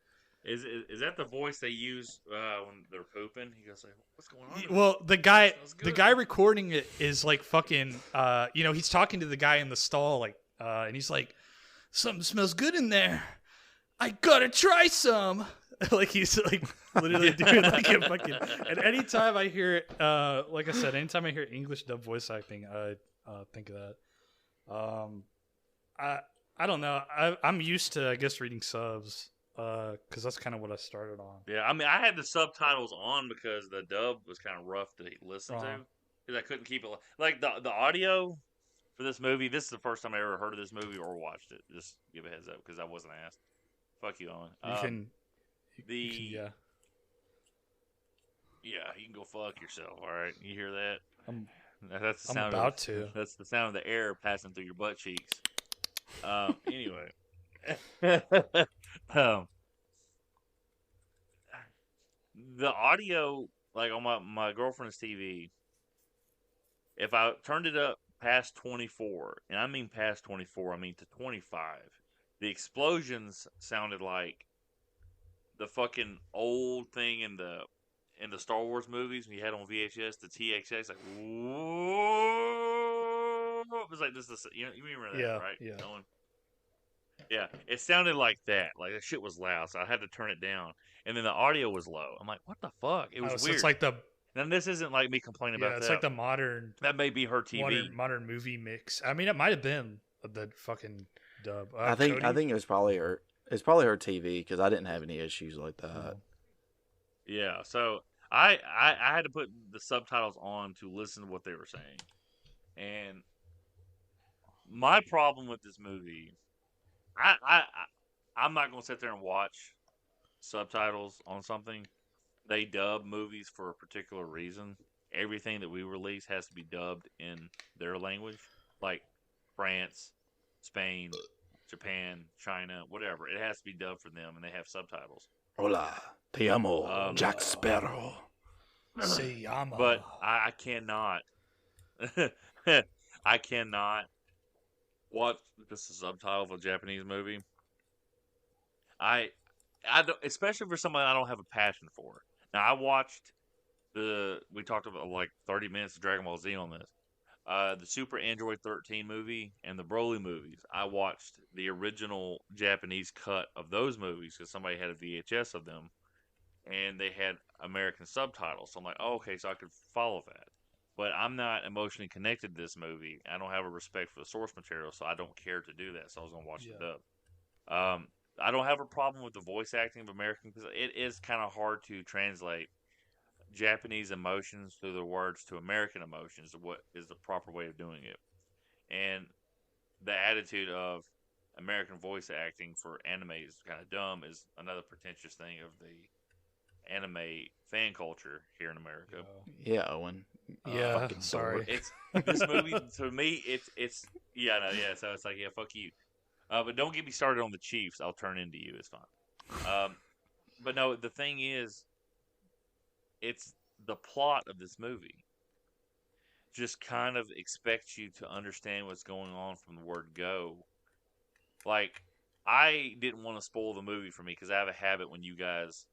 S2: Is that the voice they use when they're pooping? He goes like, "What's going on?"
S3: Well, the guy recording it is like fucking. He's talking to the guy in the stall, like, and he's like, "Something smells good in there. I gotta try some." Like he's like literally doing like a fucking. And anytime I hear it, like I said, anytime I hear English dub voice acting, I think of that. I don't know. I'm used to, I guess, reading subs. Because that's kind of what I started on.
S2: Yeah, I mean, I had the subtitles on because the dub was kind of rough to listen to. Because I couldn't keep it like the audio for this movie. This is the first time I ever heard of this movie or watched it. Just give a heads up because I wasn't asked. Fuck you, Owen. Yeah, you can go fuck yourself. All right, you hear that? That's the sound.
S3: I'm about to.
S2: That's the sound of the air passing through your butt cheeks. Anyway. The audio, like on my girlfriend's TV, if I turned it up past 24, and I mean past 24, I mean to 25, the explosions sounded like the fucking old thing in the Star Wars movies we had on VHS, the TXX, like whoa, it was like this. You remember that, right?
S3: Yeah.
S2: Yeah, it sounded like that. Like that shit was loud, so I had to turn it down. And then the audio was low. I'm like, what the fuck? It was weird. So it's like and this isn't like me complaining about that.
S3: It's like the modern.
S2: That may be her TV.
S3: Modern movie mix. I mean, it might have been the fucking dub.
S1: I think it was probably her. It's probably her TV because I didn't have any issues like that.
S2: Yeah, so I had to put the subtitles on to listen to what they were saying. And my problem with this movie, I'm not going to sit there and watch subtitles on something. They dub movies for a particular reason. Everything that we release has to be dubbed in their language, like France, Spain, Japan, China, whatever. It has to be dubbed for them, and they have subtitles.
S1: Hola, te amo, Jack Sparrow.
S3: Se llama.
S2: But I cannot, I cannot watch just a subtitle of a Japanese movie. I don't, especially for somebody I don't have a passion for. Now I watched we talked about like 30 minutes of Dragon Ball Z on this. The Super Android 13 movie and the Broly movies. I watched the original Japanese cut of those movies because somebody had a VHS of them, and they had American subtitles. So I'm like, oh, okay, so I could follow that. But I'm not emotionally connected to this movie. I don't have a respect for the source material, so I don't care to do that. So I was gonna watch the dub. I don't have a problem with the voice acting of American because it is kind of hard to translate Japanese emotions through the words to American emotions. What is the proper way of doing it? And the attitude of American voice acting for anime is kind of dumb. Is another pretentious thing of the anime fan culture here in America.
S1: Yeah, Owen.
S3: Yeah, sorry.
S2: It's this movie to me. It's yeah, no, yeah. So it's like, yeah, fuck you. But don't get me started on the Chiefs. I'll turn into you. It's fine. But no, the thing is, it's the plot of this movie just kind of expects you to understand what's going on from the word go. Like, I didn't want to spoil the movie for me because I have a habit when you guys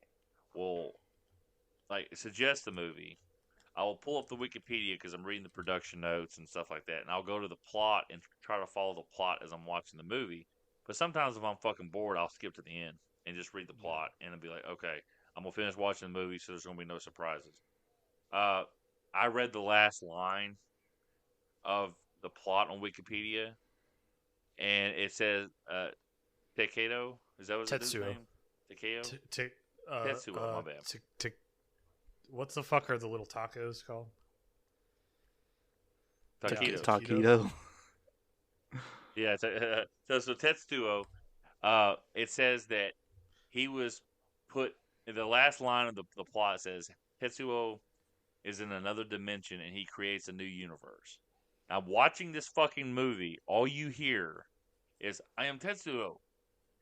S2: will like suggest the movie. I will pull up the Wikipedia because I'm reading the production notes and stuff like that, and I'll go to the plot and try to follow the plot as I'm watching the movie. But sometimes if I'm fucking bored, I'll skip to the end and just read the plot, and I'll be like, okay, I'm gonna finish watching the movie, so there's gonna be no surprises. I read the last line of the plot on Wikipedia, and it says Takedo. Is that what his name? Takedo. Tetsuo. My bad.
S3: What's the fuck are the little tacos called?
S1: Taquito.
S2: Yeah. So Tetsuo. It says that he was put. The last line of the plot says Tetsuo is in another dimension and he creates a new universe. Now, watching this fucking movie, all you hear is "I am Tetsuo,"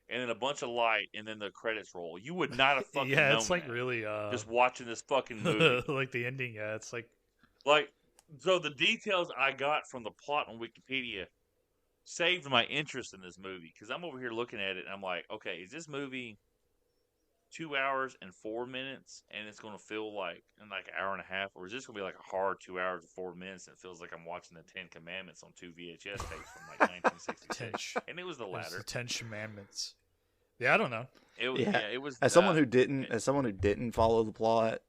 S2: and then a bunch of light, and then the credits roll. You would not have fucking known
S3: it's like
S2: that.
S3: really
S2: Just watching this fucking movie.
S3: like the ending, yeah, it's like
S2: so the details I got from the plot on Wikipedia saved my interest in this movie because I'm over here looking at it and I'm like, okay, is this movie 2 hours and 4 minutes and it's going to feel like in like an hour and a half, or is this going to be like a hard 2 hours and 4 minutes and it feels like I'm watching the 10 Commandments on 2 VHS tapes from like 1966? And it was the latter.
S3: The 10 Commandments. Yeah, I don't know.
S2: It was.
S1: As someone who didn't follow the plot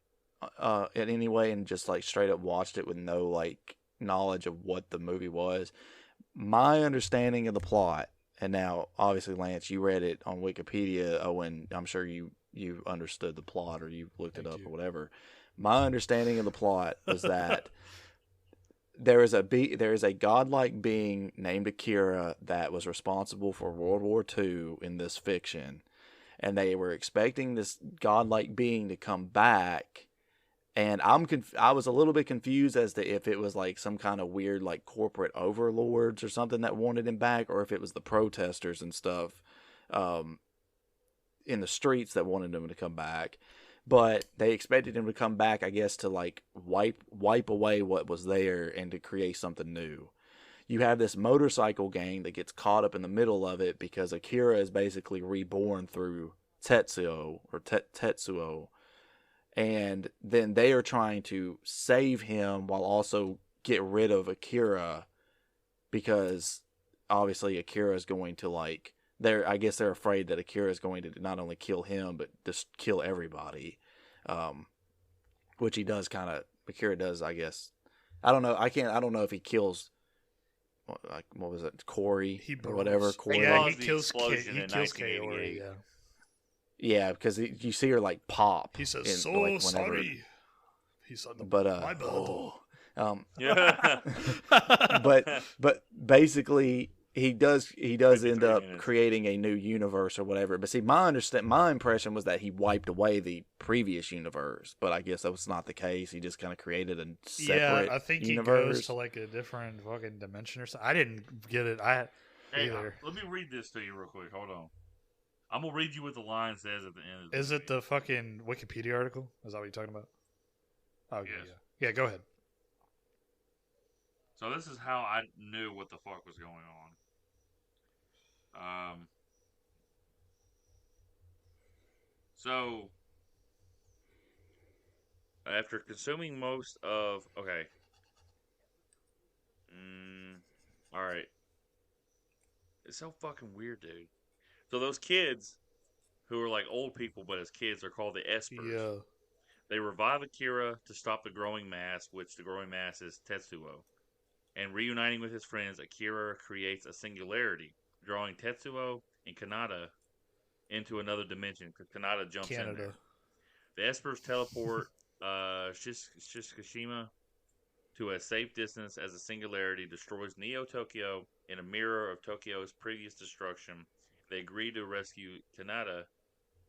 S1: in any way and just like straight up watched it with no like knowledge of what the movie was, my understanding of the plot, and now obviously Lance, you read it on Wikipedia. Owen, I'm sure you understood the plot or you looked it up or whatever. My understanding of the plot was that there is a godlike being named Akira that was responsible for World War II in this fiction, and they were expecting this godlike being to come back. And I was a little bit confused as to if it was like some kind of weird like corporate overlords or something that wanted him back, or if it was the protesters and stuff in the streets that wanted him to come back. But they expected him to come back, I guess, to like wipe away what was there and to create something new. You have this motorcycle gang that gets caught up in the middle of it because Akira is basically reborn through Tetsuo. And then they are trying to save him while also get rid of Akira, because obviously Akira is going to like I guess they're afraid that Akira is going to not only kill him but just kill everybody, which he does Akira does, I guess. I don't know if he kills. what was it, Corey
S3: He
S1: or whatever.
S3: blows.
S1: Corey.
S3: Yeah,
S2: caused
S3: he
S2: the
S3: kills
S2: explosion in
S3: Kaori.
S2: 1988.
S3: Yeah.
S1: Yeah, because you see her like pop.
S3: He says,
S1: in,
S3: "So
S1: like, whenever,
S3: sorry." He said,
S1: But
S3: "My bad."
S2: Yeah.
S1: but basically he does
S2: 53
S1: end up
S2: minutes.
S1: creating a new universe or whatever. But see, my impression was that he wiped away the previous universe, but I guess that was not the case. He just kind of created a separate
S3: I think
S1: universe.
S3: he goes to like a different fucking dimension or something. I didn't get it.
S2: Hey,
S3: either.
S2: let me read this to you real quick. Hold on. I'm gonna read you what the line says at the end. Of the
S3: Is
S2: movie.
S3: it the fucking Wikipedia article? Is that what you're talking about? Oh
S2: Yes.
S3: yeah. Go ahead.
S2: So this is how I knew what the fuck was going on. So after consuming most of all right, it's so fucking weird, dude. So those kids who are like old people, but as kids, are called the Espers.
S3: Yeah.
S2: They revive Akira to stop the growing mass, which the growing mass is Tetsuo. And reuniting with his friends, Akira creates a singularity, drawing Tetsuo and Kanata into another dimension, because Kanata jumps in there. The Espers teleport Shishikashima to a safe distance as a singularity destroys Neo Tokyo in a mirror of Tokyo's previous destruction. They agree to rescue Kanata,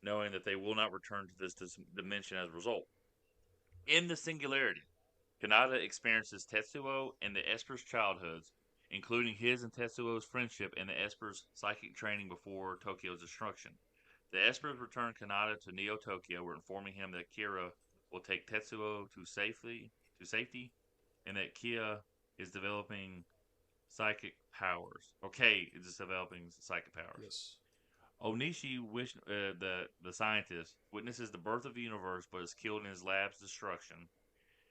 S2: knowing that they will not return to this dimension as a result. In the singularity, Kanata experiences Tetsuo and the Esper's childhoods, including his and Tetsuo's friendship and the Esper's psychic training before Tokyo's destruction. The Espers return Kanata to Neo Tokyo, informing him that Akira will take Tetsuo to safety, and that Kia is developing psychic powers. Okay, is developing psychic powers.
S3: Yes.
S2: Onishi, the scientist, witnesses the birth of the universe, but is killed in his lab's destruction.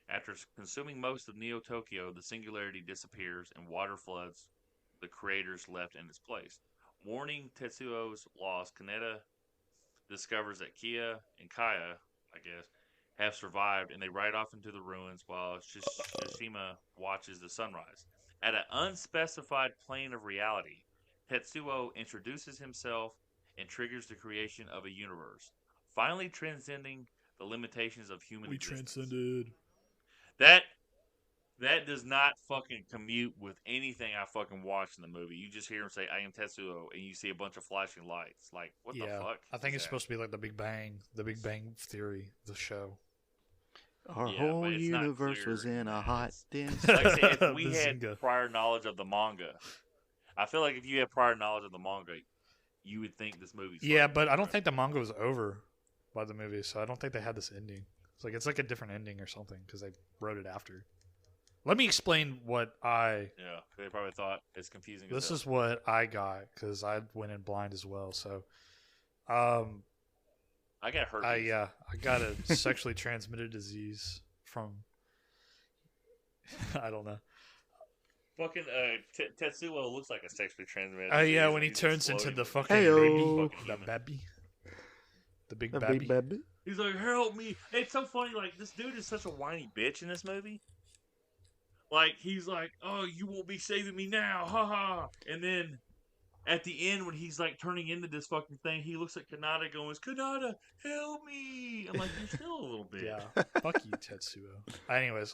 S2: After consuming most of Neo Tokyo, the singularity disappears and water floods the creators left in its place. Mourning Tetsuo's loss, Kanata discovers that Kia and Kaya, I guess, have survived, and they ride off into the ruins while Shishima watches the sunrise. At an unspecified plane of reality, Tetsuo introduces himself and triggers the creation of a universe, finally transcending the limitations of human existence.
S3: Transcended.
S2: That does not fucking commute with anything I fucking watched in the movie. You just hear him say, "I am Tetsuo," and you see a bunch of flashing lights. Like, what the fuck?
S3: I think it's supposed to be like the Big Bang Theory, the show.
S1: Our whole universe was in a hot, dense.
S2: Like I said, if we
S3: The
S2: had
S3: Zynga.
S2: prior knowledge of the manga, I feel like if you had prior knowledge of the manga, you would think this movie's
S3: Yeah,
S2: fucking
S3: but I don't
S2: incredible.
S3: think the manga was over by the movie, so I don't think they had this ending. It's like a different ending or something because they wrote it after. Let me explain what I.
S2: Yeah, they probably thought it's confusing.
S3: This
S2: as
S3: is what I got because I went in blind as well. So,
S2: I got hurt.
S3: I got a sexually transmitted disease from. I don't know.
S2: Fucking Tetsuo looks like a sexually transmitted.
S3: Yeah,
S2: disease
S3: when he
S2: he's
S3: turns into
S2: exploding.
S3: the fucking
S1: Heyo.
S3: baby, the baby, the big
S1: A
S3: baby.
S1: big baby.
S2: He's like, "Help me!" It's so funny. Like, this dude is such a whiny bitch in this movie. Like, he's like, "Oh, you won't be saving me now, haha!" And then at the end, when he's like turning into this fucking thing, he looks at Kanata, going, "Kanata, help me!" I'm like, "You're still a little bitch."
S3: Yeah, fuck you, Tetsuo. Anyways,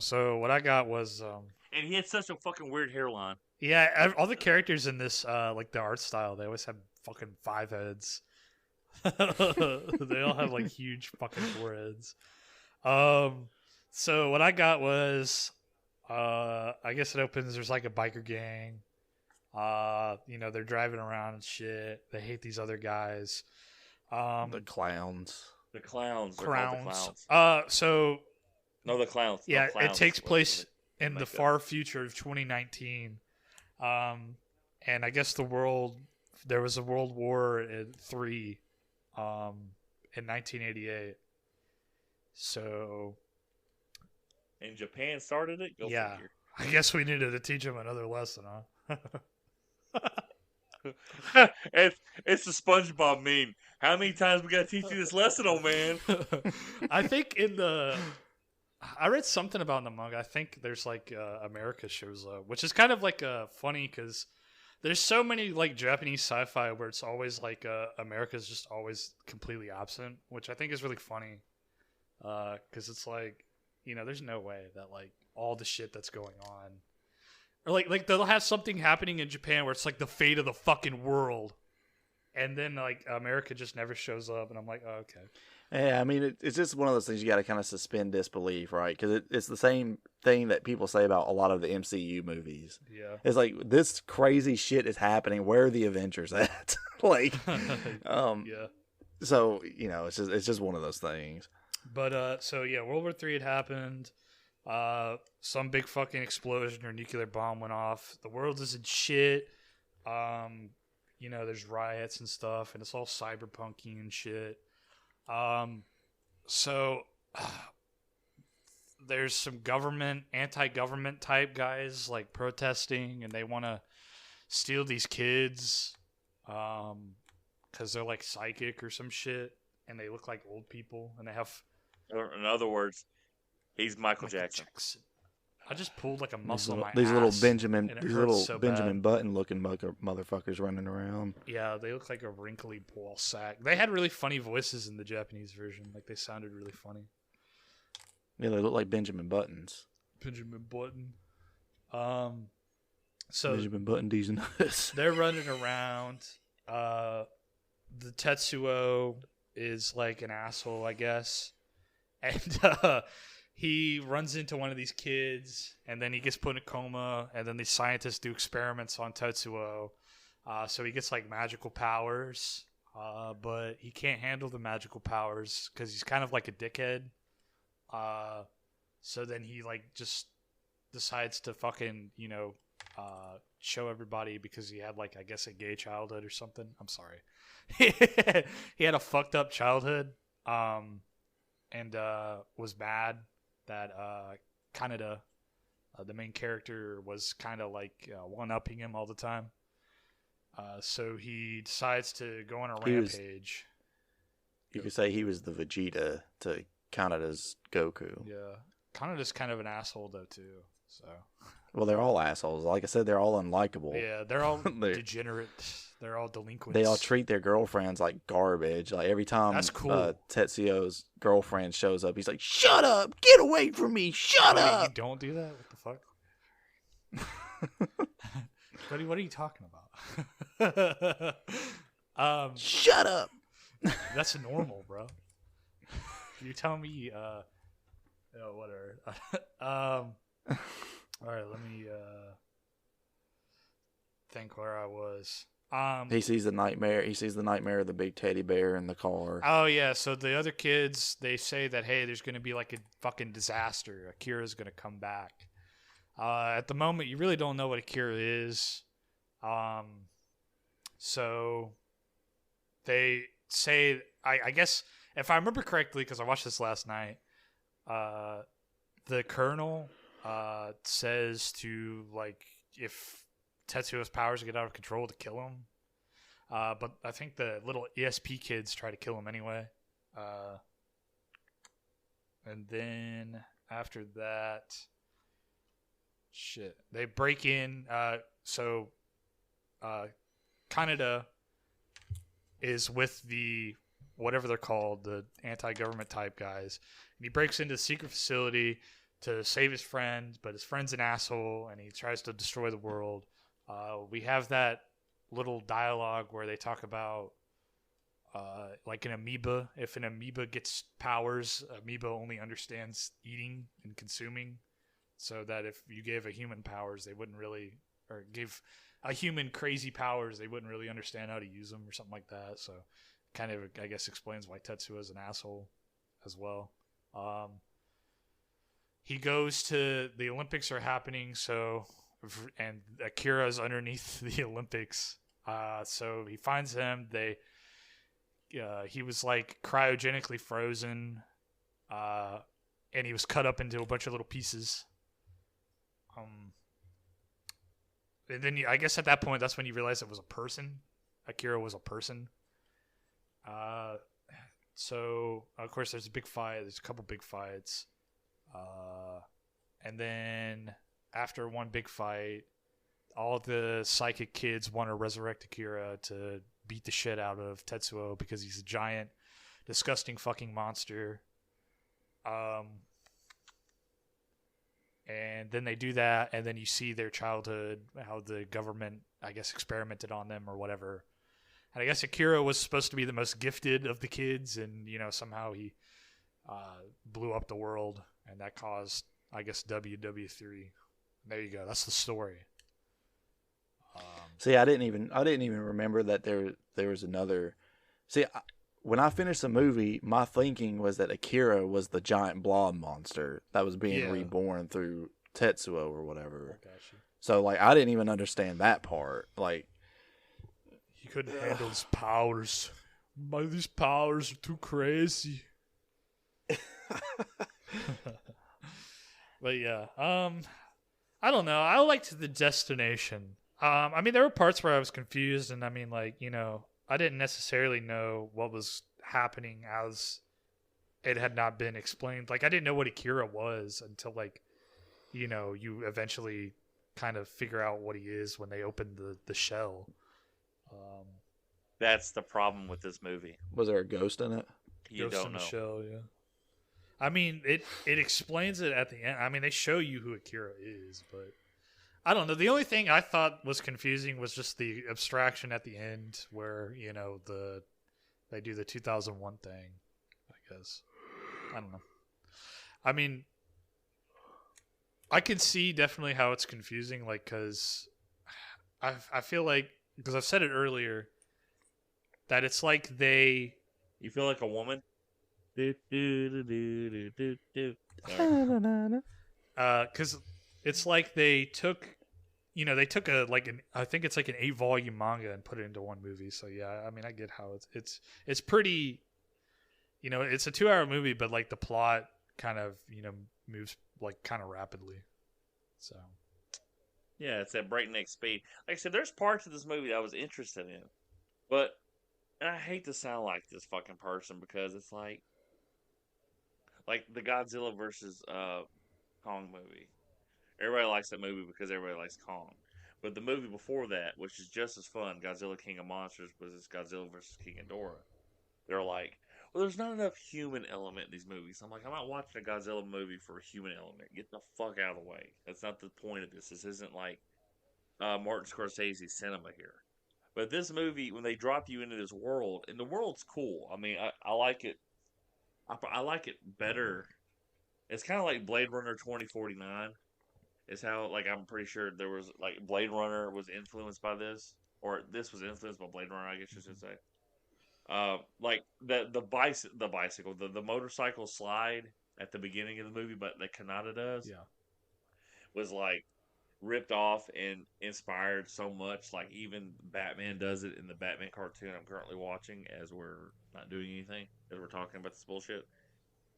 S3: so what I got was,
S2: And he had such a fucking weird hairline.
S3: yeah, all the characters in this, like the art style, they always have fucking 5 heads. They all have like huge fucking foreheads. So what I got was, I guess it opens. There's like a biker gang. They're driving around and shit. They hate these other guys.
S1: The clowns.
S2: The clowns. They're called the
S3: Clowns.
S2: clowns.
S3: So
S2: No, the clowns. No,
S3: yeah,
S2: clowns.
S3: it takes place in the
S2: Like that.
S3: far future of 2019. And I guess there was a World War III, in 1988. So
S2: And Japan started it? Go
S3: yeah,
S2: figure.
S3: I guess we needed to teach them another lesson, huh?
S2: It's the SpongeBob meme. How many times we gotta teach you this lesson, old man?
S3: I think in the I read something about in the manga. I think there's like America shows up, which is kind of like funny because there's so many like Japanese sci-fi where it's always like America's just always completely absent, which I think is really funny. Because it's like, there's no way that like all the shit that's going on, or like they'll have something happening in Japan where it's like the fate of the fucking world, and then like America just never shows up, and I'm like, oh, okay.
S1: Yeah, I mean, it's just one of those things you got to kind of suspend disbelief, right? Because it's the same thing that people say about a lot of the MCU movies.
S3: Yeah.
S1: It's like, this crazy shit is happening. Where are the Avengers at? Like,
S3: Yeah.
S1: So, it's just one of those things.
S3: But, so yeah, World War III had happened. Some big fucking explosion or nuclear bomb went off. The world is in shit. There's riots and stuff, and it's all cyberpunky and shit. So there's some anti-government type guys like protesting, and they want to steal these kids, because they're like psychic or some shit, and they look like old people, and they have.
S2: In other words, he's Michael Jackson.
S3: I just pulled like a muscle
S1: these
S3: in my
S1: little
S3: ass,
S1: Benjamin Button looking motherfuckers running around.
S3: Yeah, they look like a wrinkly ball sack. They had really funny voices in the Japanese version. Like, they sounded really funny.
S1: Yeah, they look like Benjamin Buttons.
S3: Benjamin Button. So
S1: Benjamin Button, D's and nuts.
S3: They're running around. The Tetsuo is like an asshole, I guess. And he runs into one of these kids, and then he gets put in a coma, and then these scientists do experiments on Tetsuo. So he gets like magical powers, but he can't handle the magical powers because he's kind of like a dickhead. So then he like just decides to fucking, show everybody because he had like, I guess, a gay childhood or something. I'm sorry. He had a fucked up childhood, and was mad that Kaneda, the main character, was kind of like one-upping him all the time. So he decides to go on a rampage.
S1: You could say he was the Vegeta to Kaneda's Goku.
S3: Yeah. Kaneda's kind of an asshole, though, too. So.
S1: Well, they're all assholes. Like I said, they're all unlikable.
S3: Yeah, they're all degenerate. They're all delinquents.
S1: They all treat their girlfriends like garbage. Like every time
S3: That's cool.
S1: Tetsuo's girlfriend shows up, he's like, "Shut up! Get away from me! Shut up!"
S3: You don't do that? What the fuck? Buddy, what are you talking about?
S1: Shut up!
S3: That's normal, bro. You're telling me, whatever. All right, let me think where I was.
S1: He sees the nightmare. He sees the nightmare of the big teddy bear in the car.
S3: Oh yeah, so the other kids, they say that, hey, there's going to be like a fucking disaster. Akira's going to come back. At the moment, you really don't know what Akira is. So they say, I guess, if I remember correctly, because I watched this last night, the colonel says to, like, if Tetsuo's powers get out of control, to kill him. But I think the little ESP kids try to kill him anyway. And then after that, they break in. So Kaneda is with the, whatever they're called, the anti-government type guys. And he breaks into the secret facility to save his friend, but his friend's an asshole, and he tries to destroy the world. We have that little dialogue where they talk about like an amoeba. If an amoeba gets powers, amoeba only understands eating and consuming. So that if you gave a human powers, they wouldn't really, or give a human crazy powers, they wouldn't really understand how to use them or something like that. So kind of, I guess, explains why Tetsuo is an asshole as well. He goes to, the Olympics are happening, and Akira's underneath the Olympics. So he finds him. He was like cryogenically frozen, and he was cut up into a bunch of little pieces. And then I guess at that point, that's when you realize it was a person. Akira was a person. So of course there's a big fight. There's a couple big fights. And then after one big fight, all the psychic kids want to resurrect Akira to beat the shit out of Tetsuo because he's a giant, disgusting fucking monster. And then they do that, and then you see their childhood, how the government, I guess, experimented on them or whatever. And I guess Akira was supposed to be the most gifted of the kids, and, you know, somehow he blew up the world, and that caused, I guess, WW3. There you go. That's the story.
S1: See, I didn't even remember that there was another. See, when I finished the movie, my thinking was that Akira was the giant blob monster that was being reborn through Tetsuo or whatever. So, like, I didn't even understand that part. Like,
S3: he couldn't handle his powers. These powers are too crazy. But yeah, I don't know. I liked the destination. I mean, there were parts where I was confused, and I mean, like, you know, I didn't necessarily know what was happening as it had not been explained. Like, I didn't know what Akira was until, like, you know, you eventually kind of figure out what he is when they open the shell.
S2: That's the problem with this movie.
S1: Was there a ghost in it?
S2: You
S3: Ghost
S2: don't
S3: in
S2: know.
S3: the shell, yeah. I mean, it explains it at the end. I mean, they show you who Akira is, but I don't know. The only thing I thought was confusing was just the abstraction at the end where, you know, they do the 2001 thing, I guess. I don't know. I mean, I can see definitely how it's confusing, like, because I feel like, because I've said it earlier, that it's like they...
S2: You feel like a woman? Sorry.
S3: Because it's like they took, you know, I think it's like an 8-volume manga and put it into one movie. So yeah, I mean, I get how it's pretty, you know, it's a 2-hour movie, but like the plot kind of, you know, moves like kind of rapidly. So
S2: yeah, it's at breakneck speed. Like I said, there's parts of this movie that I was interested in, but and I hate to sound like this fucking person because it's like the Godzilla versus Kong movie. Everybody likes that movie because everybody likes Kong. But the movie before that, which is just as fun, Godzilla King of Monsters, was this Godzilla versus King Ghidorah. They're like, well, there's not enough human element in these movies. I'm like, I'm not watching a Godzilla movie for a human element. Get the fuck out of the way. That's not the point of this. This isn't like Martin Scorsese's cinema here. But this movie, when they drop you into this world, and the world's cool. I mean, I like it. I like it better. It's kind of like Blade Runner 2049. Is how, like, I'm pretty sure there was, like, Blade Runner was influenced by this. Or this was influenced by Blade Runner, I guess you should say. Like, the bicycle, the motorcycle slide at the beginning of the movie, but that Kanata does.
S3: yeah,
S2: Was, like, ripped off and inspired so much. Like, even Batman does it in the Batman cartoon I'm currently watching as we're not doing anything, as we're talking about this bullshit.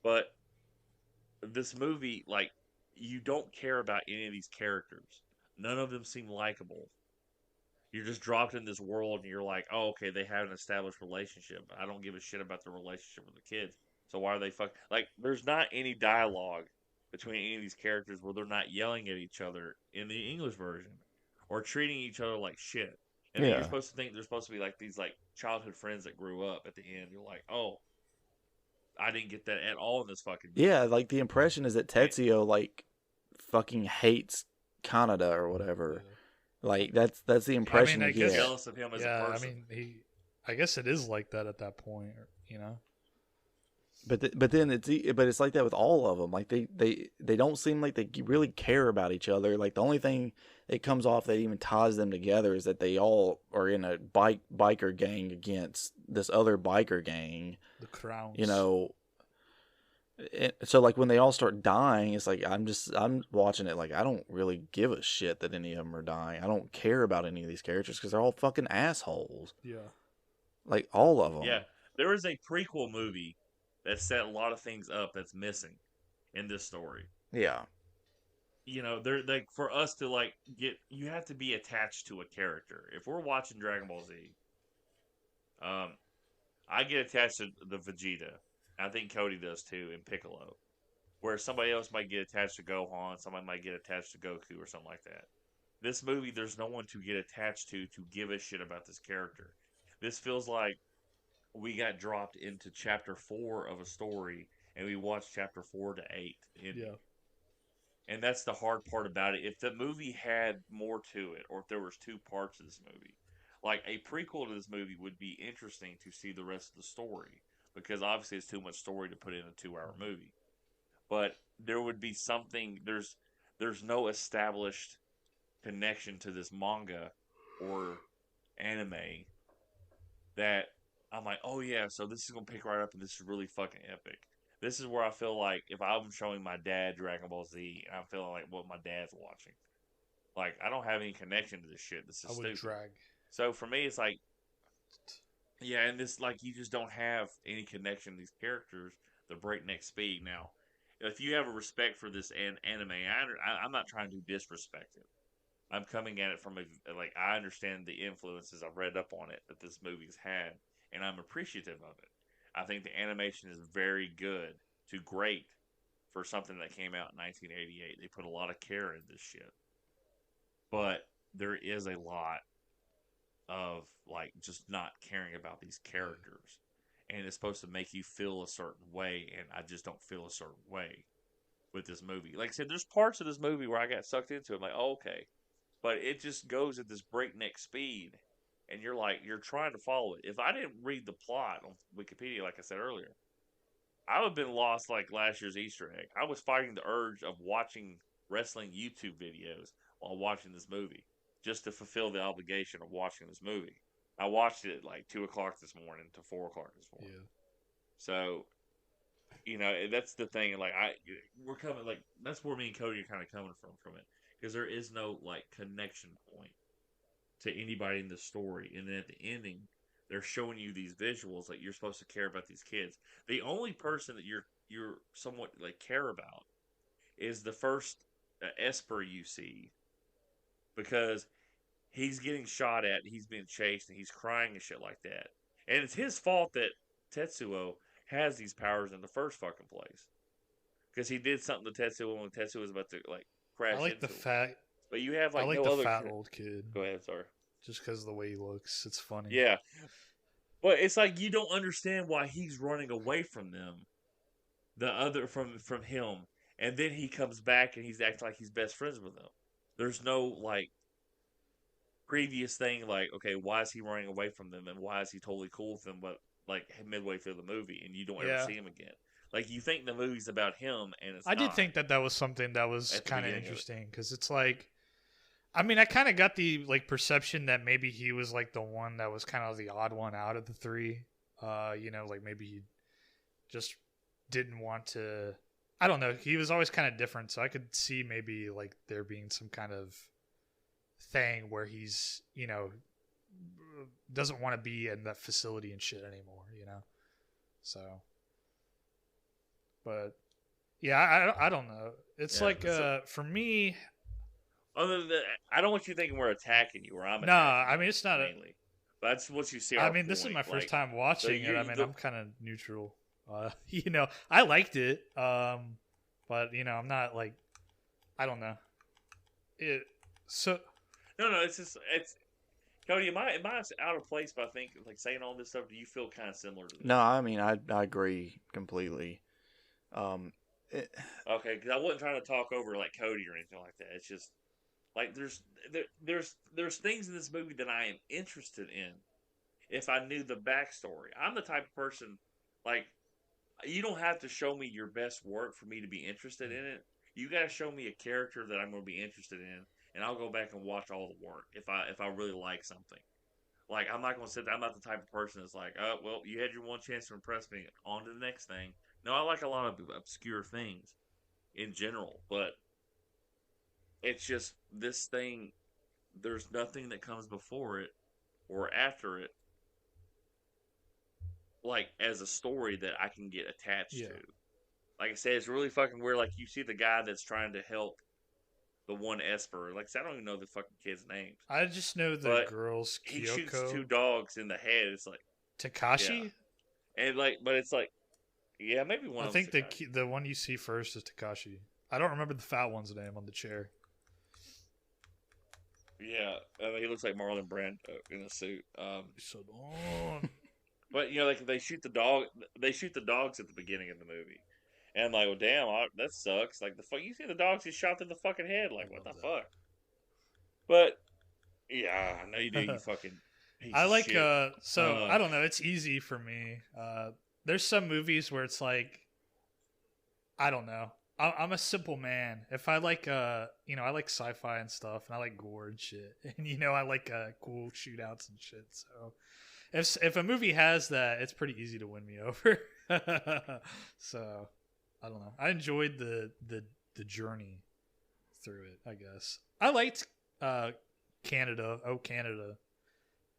S2: But this movie, like, you don't care about any of these characters. None of them seem likable. You're just dropped in this world and you're like, oh, okay, they have an established relationship. I don't give a shit about the relationship with the kids. So why are they like, there's not any dialogue between any of these characters where they're not yelling at each other in the English version or treating each other like shit. And then you're supposed to think they're supposed to be like these like childhood friends that grew up at the end. You're like, oh, I didn't get that at all in this fucking movie.
S1: Yeah, like the impression is that Tetsuo like fucking hates Kanada or whatever. Like that's the impression
S3: I
S1: you
S3: guess,
S1: get.
S2: Jealous of him as a person.
S3: I mean, I guess it is like that at that point, you know.
S1: But then it's like that with all of them. Like they don't seem like they really care about each other. Like the only thing it comes off that even ties them together is that they all are in a biker gang against this other biker gang.
S3: The Crowns.
S1: You know. So like when they all start dying, it's like I'm watching it like I don't really give a shit that any of them are dying. I don't care about any of these characters because they're all fucking assholes.
S3: Yeah.
S1: Like all of them.
S2: Yeah, there is a prequel movie that set a lot of things up that's missing in this story.
S1: Yeah.
S2: You know, they're like for us to like you have to be attached to a character. If we're watching Dragon Ball Z, I get attached to the Vegeta. I think Cody does too, and Piccolo. where somebody else might get attached to Gohan, somebody might get attached to Goku or something like that. This movie, there's no one to get attached to give a shit about this character. This feels like we got dropped into chapter 4 of a story, and we watched chapter 4 to 8. And that's the hard part about it. If the movie had more to it, or if there was 2 parts of this movie, like a prequel to this movie would be interesting to see the rest of the story, because obviously it's too much story to put in a 2-hour movie. But there would be something. There's no established connection to this manga or anime that I'm like, oh yeah, so this is gonna pick right up, and this is really fucking epic. This is where I feel like if I'm showing my dad Dragon Ball Z, and I'm feeling like what my dad's watching, like I don't have any connection to this shit. This is stupid.
S3: Drag.
S2: So for me, it's like, yeah, and this like you just don't have any connection to these characters. The breakneck speed. Now, if you have a respect for this anime, I'm not trying to disrespect it. I'm coming at it from I understand the influences. I've read up on it that this movie's had, and I'm appreciative of it. I think the animation is very good to great for something that came out in 1988. They put a lot of care in this shit. But there is a lot of, like, just not caring about these characters. And it's supposed to make you feel a certain way, and I just don't feel a certain way with this movie. Like I said, there's parts of this movie where I got sucked into it. I'm like, oh, okay. But it just goes at this breakneck speed. And you're trying to follow it. If I didn't read the plot on Wikipedia, like I said earlier, I would have been lost like last year's Easter egg. I was fighting the urge of watching wrestling YouTube videos while watching this movie, just to fulfill the obligation of watching this movie. I watched it at like 2 o'clock this morning to 4 o'clock this morning. Yeah. So, that's the thing. Like we're coming, like that's where me and Cody are kind of coming from it, because there is no like connection point to anybody in the story. And then at the ending, they're showing you these visuals that you're supposed to care about these kids. The only person that you're somewhat like care about is the first Esper you see, because he's getting shot at, and he's being chased, and he's crying and shit like that. And it's his fault that Tetsuo has these powers in the first fucking place, because he did something to Tetsuo when Tetsuo was about to like crash.
S3: I like the fact.
S2: But you have like
S3: I like
S2: no
S3: the
S2: other
S3: fat old kid.
S2: Go ahead, sorry.
S3: Just because of the way he looks, it's funny.
S2: Yeah, but it's like you don't understand why he's running away from them, the other from him, and then he comes back and he's acting like he's best friends with them. There's no like previous thing like, okay, why is he running away from them, and why is he totally cool with them? But like midway through the movie, and you don't ever see him again. Like you think the movie's about him, and it's. I
S3: did think that was something that was kind of interesting, because it's like. I mean, I kind of got the like perception that maybe he was like the one that was kind of the odd one out of the 3. Like maybe he just didn't want to. I don't know. He was always kind of different, so I could see maybe like there being some kind of thing where he's doesn't want to be in that facility and shit anymore. So. But yeah, I don't know. It's for me.
S2: Other than that, I don't want you thinking we're attacking you, or I'm attacking.
S3: No, I mean it's not
S2: mainly. But that's what you see.
S3: I mean, this is my first time watching it. I mean, I'm kind of neutral. I liked it, but I'm not like, I don't know.
S2: No, it's Cody. Am I out of place by saying all this stuff? Do you feel kind of similar to this?
S1: No, I mean I agree completely.
S2: Okay, because I wasn't trying to talk over like Cody or anything like that. It's just like there's things in this movie that I am interested in if I knew the backstory. I'm the type of person, like, you don't have to show me your best work for me to be interested in it. You got to show me a character that I'm going to be interested in, and I'll go back and watch all the work if I really like something. Like, I'm not going to sit there. I'm not the type of person that's like, oh, well, you had your one chance to impress me. On to the next thing. No, I like a lot of obscure things in general, but it's just this thing, there's nothing that comes before it or after it, like, as a story that I can get attached to. Like I said, it's really fucking weird. Like, you see the guy that's trying to help the one Esper. Like I said, I don't even know the fucking kids' names.
S3: I just know the girls, Kyoko.
S2: He shoots 2 dogs in the head. It's like...
S3: Takashi?
S2: Yeah. And, like, but it's like... Yeah, maybe one
S3: I
S2: of them's
S3: think
S2: Takashi.
S3: the one you see first is Takashi. I don't remember the fat one's name on the chair.
S2: Yeah, he looks like Marlon Brando in a suit.
S3: So on.
S2: But like they shoot the dog. They shoot the dogs at the beginning of the movie, and I'm like, well, damn, that sucks. Like the fuck, you see the dogs get shot through the fucking head. Like what the fuck? But yeah, I know you do. You fucking piece
S3: I
S2: of
S3: like
S2: shit.
S3: so I don't know, it's easy for me. There's some movies where it's like I don't know. I'm a simple man. If I like I like sci-fi and stuff and I like gore and shit. And I like cool shootouts and shit. So if a movie has that, it's pretty easy to win me over. So I don't know. I enjoyed the journey through it, I guess. I liked Canada. Oh, Canada.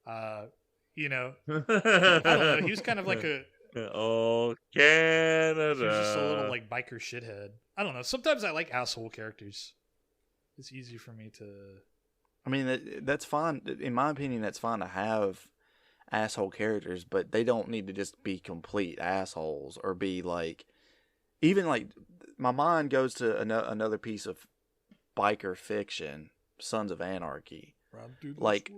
S3: I don't know. He was kind of like
S2: Oh, Canada.
S3: he was just a little like biker shithead. I don't know. Sometimes I like asshole characters. It's easy for me to.
S1: I mean, that's fine. In my opinion, that's fine to have asshole characters, but they don't need to just be complete assholes or be like, even like, my mind goes to another piece of biker fiction, Sons of Anarchy. Like,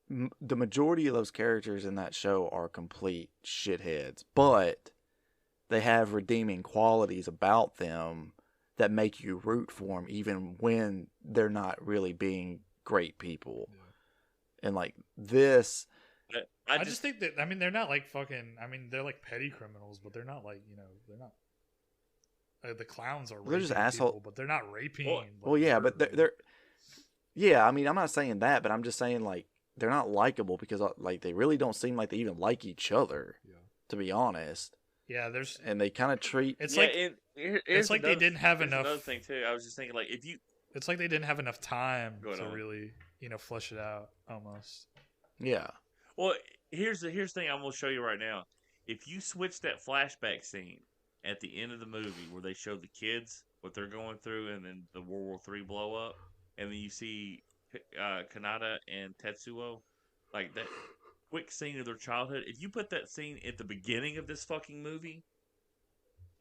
S1: the majority of those characters in that show are complete shitheads, but they have redeeming qualities about them that make you root for them even when they're not really being great people. Yeah. And like this,
S3: I just think that, I mean, they're not like fucking, I mean, they're like petty criminals, but they're not like, they're not. The clowns are
S1: they're just asshole,
S3: people, but they're not raping.
S1: Well, yeah, but they're yeah. I mean, I'm not saying that, but I'm just saying like they're not likable because like they really don't seem like they even like each other. Yeah. To be honest.
S3: Yeah,
S1: and they kind of treat.
S3: It's like it's like they didn't have enough.
S2: Another thing too, I was just thinking like if you.
S3: It's like they didn't have enough time to really flesh it out almost.
S1: Yeah.
S2: Well, here's the thing I'm gonna show you right now. If you switch that flashback scene at the end of the movie where they show the kids what they're going through, and then the World War III blow up, and then you see Kanata and Tetsuo, like that quick scene of their childhood. If you put that scene at the beginning of this fucking movie,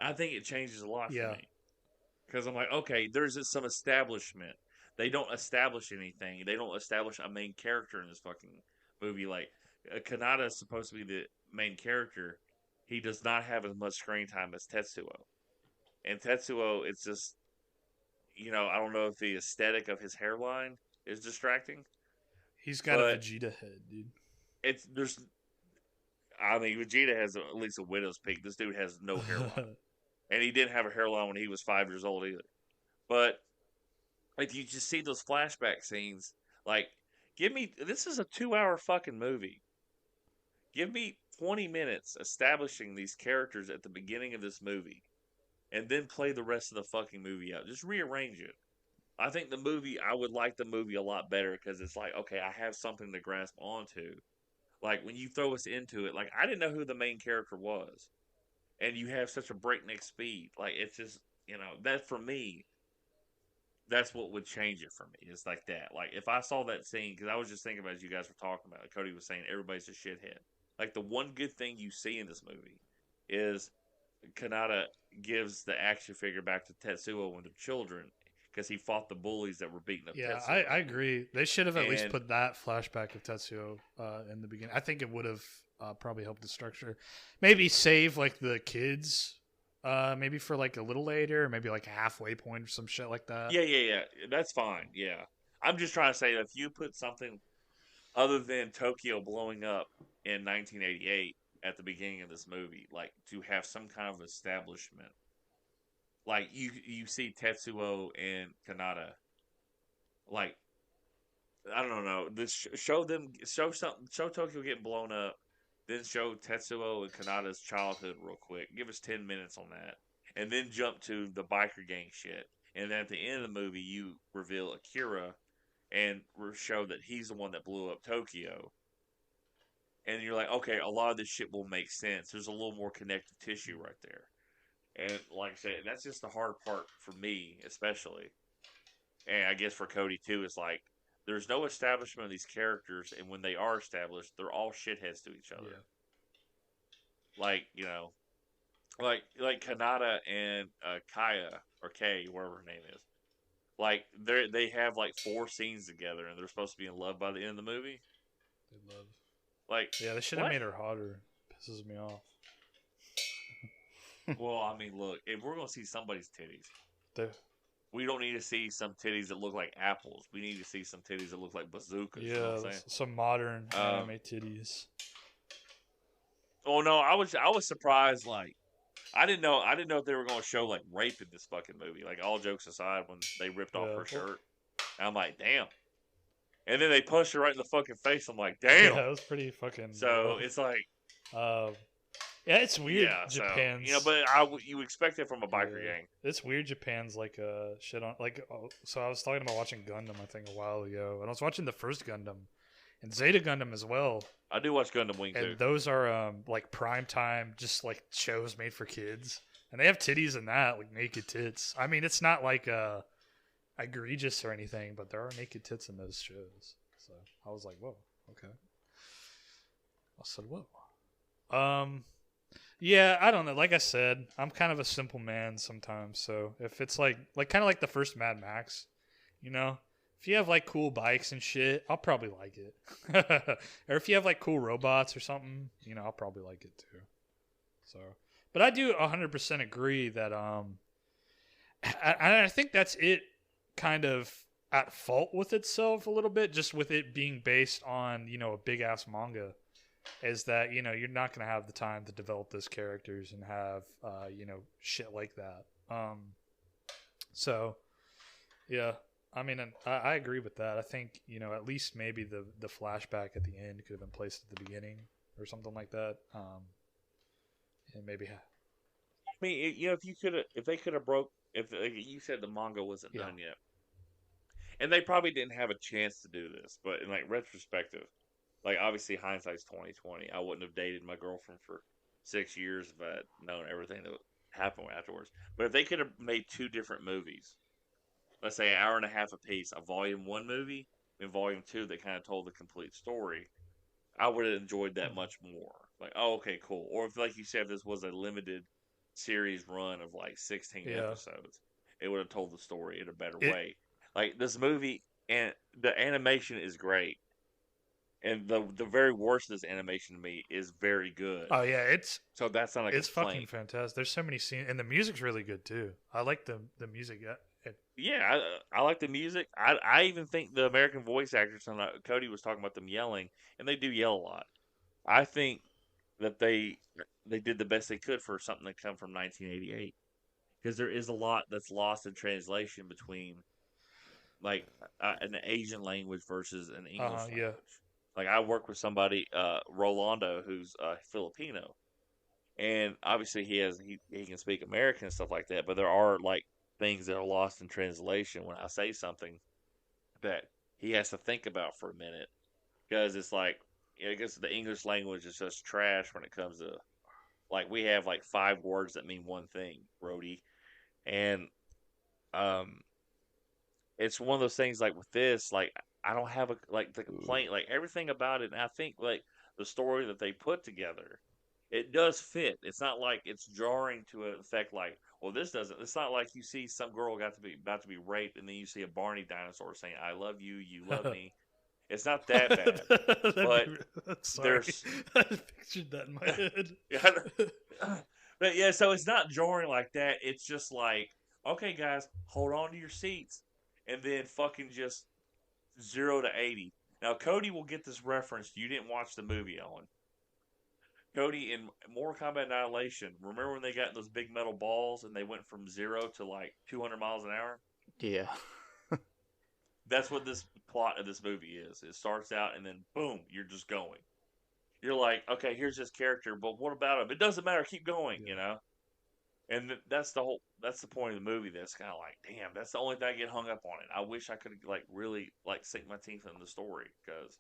S2: I think it changes a lot for me. Because I'm like, okay, there's some establishment. They don't establish anything. They don't establish a main character in this fucking movie. Like, Kanata is supposed to be the main character. He does not have as much screen time as Tetsuo. And Tetsuo, it's just, I don't know if the aesthetic of his hairline is distracting.
S3: He's got a Vegeta head, dude.
S2: Vegeta has at least a widow's peak. This dude has no hairline. And he didn't have a hairline when he was 5 years old either. But if you just see those flashback scenes, like, this is a 2-hour fucking movie. Give me 20 minutes establishing these characters at the beginning of this movie. And then play the rest of the fucking movie out. Just rearrange it. I would like the movie a lot better because it's like, okay, I have something to grasp onto. Like, when you throw us into it, like, I didn't know who the main character was. And you have such a breakneck speed. Like, it's just, that for me, that's what would change it for me. It's like that. Like, if I saw that scene, because I was just thinking about it as you guys were talking about it, Cody was saying everybody's a shithead. Like, the one good thing you see in this movie is Kanata gives the action figure back to Tetsuo when they're children because he fought the bullies that were beating up Tetsuo.
S3: Yeah, I agree. They should have at least put that flashback of Tetsuo in the beginning. I think it would have probably helped the structure. Maybe save like the kids, maybe for like a little later, maybe like a halfway point or some shit like that.
S2: Yeah. That's fine. Yeah, I'm just trying to say if you put something other than Tokyo blowing up in 1988 at the beginning of this movie, like to have some kind of establishment, like you see Tetsuo and Kanata, like I don't know, this show Tokyo getting blown up, then show Tetsuo and Kanata's childhood real quick. Give us 10 minutes on that, and then jump to the biker gang shit. And then at the end of the movie, you reveal Akira and show that he's the one that blew up Tokyo. And you're like, okay, a lot of this shit will make sense. There's a little more connective tissue right there. And like I said, that's just the hard part for me, especially. And I guess for Cody, too, is like, there's no establishment of these characters. And when they are established, they're all shitheads to each other. Yeah. Like, like Kanata and Kaya or Kay, whatever her name is. Like they have like 4 scenes together, and they're supposed to be in love by the end of the movie.
S3: They love.
S2: Like
S3: Yeah, they should have
S2: what?
S3: made her hotter. Pisses me off.
S2: Well, I mean, look, if we're gonna see somebody's titties,
S3: They,
S2: we don't need to see some titties that look like apples. We need to see some titties that look like bazookas. You know what
S3: yeah,
S2: I'm saying?
S3: some modern
S2: Um,
S3: anime titties.
S2: oh no, I was surprised. Like I didn't know if they were gonna show like rape in this fucking movie. Like all jokes aside, when they ripped off
S3: Yeah,
S2: her
S3: well,
S2: shirt, I'm like, damn. And then they punched her right in the fucking face. I'm like,
S3: yeah,
S2: damn.
S3: it was pretty fucking
S2: So
S3: rough.
S2: it's like,
S3: Um, yeah, it's weird.
S2: yeah. So
S3: Japan's.
S2: but you expect it from a biker
S3: Yeah,
S2: gang.
S3: it's weird. Japan's like shit on like. Oh, so I was talking about watching Gundam, I think, a while ago, and I was watching the first Gundam, and Zeta Gundam as well.
S2: I do watch Gundam Wing too.
S3: And those are like prime time, just like shows made for kids, and they have titties in that, like naked tits. I mean, it's not like egregious or anything, but there are naked tits in those shows. So I was like, whoa, okay. I said, whoa. Yeah, I don't know. Like I said, I'm kind of a simple man sometimes. So if it's like kind of like the first Mad Max, you know, if you have like cool bikes and shit, I'll probably like it. Or if you have like cool robots or something, you know, I'll probably like it too. So, but I do 100% agree that I think that's it kind of at fault with itself a little bit, just with it being based on, you know, a big ass manga, is that, you know, you're not going to have the time to develop those characters and have, you know, shit like that. So, yeah, I mean, and I agree with that. I think, you know, at least maybe the flashback at the end could have been placed at the beginning or something like that. And maybe,
S2: I mean, if they could have broke, if like you said the manga wasn't
S3: yeah,
S2: done yet, and they probably didn't have a chance to do this, but in like retrospective, like obviously hindsight's 2020. I wouldn't have dated my girlfriend for 6 years if I had known everything that would happen afterwards. But if they could have made 2 different movies, let's say an hour and a half apiece, a volume one movie and volume two that kind of told the complete story, I would have enjoyed that much more. Like, oh, okay, cool. Or if, like you said, if this was a limited series run of like 16
S3: yeah.
S2: episodes, it would have told the story in a better
S3: It,
S2: way. Like this movie, and the animation is great, and the very worst of this animation to me is very good.
S3: oh yeah,
S2: So that's not a
S3: it's fucking
S2: complaint.
S3: fantastic. There's so many scenes, and the music's really good too. I like the music.
S2: Yeah, I like the music. I even think the American voice actors, and Cody was talking about them yelling, and they do yell a lot. I think that they did the best they could for something that come from 1988, because there is a lot that's lost in translation between like an Asian language versus an English
S3: Yeah,
S2: language. Like I work with somebody, Rolando, who's Filipino, and obviously he can speak American and stuff like that. But there are like things that are lost in translation when I say something that he has to think about for a minute, because it's like, I guess the English language is just trash when it comes to, like, we have like 5 words that mean one thing, Brody, and um, it's one of those things like with this, like I don't have a like the complaint, like everything about it, and I think like the story that they put together, it does fit. It's not like it's jarring to an effect like, well, this doesn't. It's not like you see some girl got to be about to be raped, and then you see a Barney dinosaur saying, "I love you, you love
S3: yeah.
S2: me." It's not that bad, but
S3: Sorry,
S2: there's
S3: I pictured that in my head.
S2: yeah, but yeah, so it's not jarring like that. It's just like, okay, guys, hold on to your seats, and then fucking just 0 to 80. Now, Cody will get this reference. You didn't watch the movie, Owen. Cody, in Mortal Kombat Annihilation, remember when they got those big metal balls and they went from 0 to like 200 miles an hour?
S1: Yeah.
S2: That's what this plot of this movie is. It starts out and then boom, you're just going. You're like, okay, here's this character, but what about him? It doesn't matter. Keep going, you know. And that's the point of the movie. That's kind of like, damn, that's the only thing I get hung up on it. I wish I could like really like sink my teeth in the story, because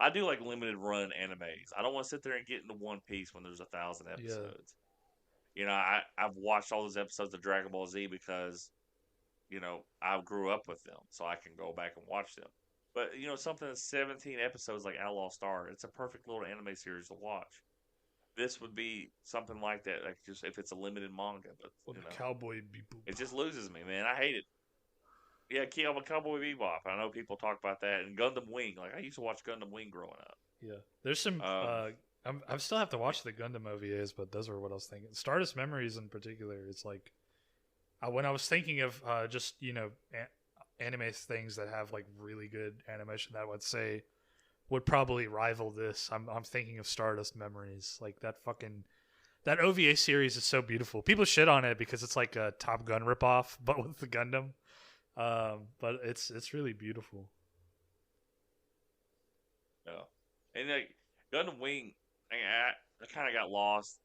S2: I do like limited run animes. I don't want to sit there and get into One Piece when there's 1,000
S3: Yeah,
S2: episodes. You know, I've watched all those episodes of Dragon Ball Z because, you know, I grew up with them, so I can go back and watch them. But you know, something that's 17 episodes like Outlaw Star, it's a perfect little anime series to watch. this would be something like that, like just if it's a limited manga. But
S3: Well, the Cowboy Bebop.
S2: it just loses me, man. I hate it. Yeah, I'm a Cowboy Bebop. I know people talk about that, and Gundam Wing. Like I used to watch Gundam Wing growing up.
S3: Yeah, there's some.
S2: Um,
S3: I still have to watch the Gundam OVAs, but those are what I was thinking. Stardust Memories in particular, it's like when I was thinking of just anime things that have like really good animation that I would say would probably rival this. I'm thinking of Stardust Memories, like that OVA series is so beautiful. People shit on it because it's like a Top Gun ripoff, but with the Gundam. But it's really beautiful.
S2: yeah, and like Gundam Wing, I kind of got lost.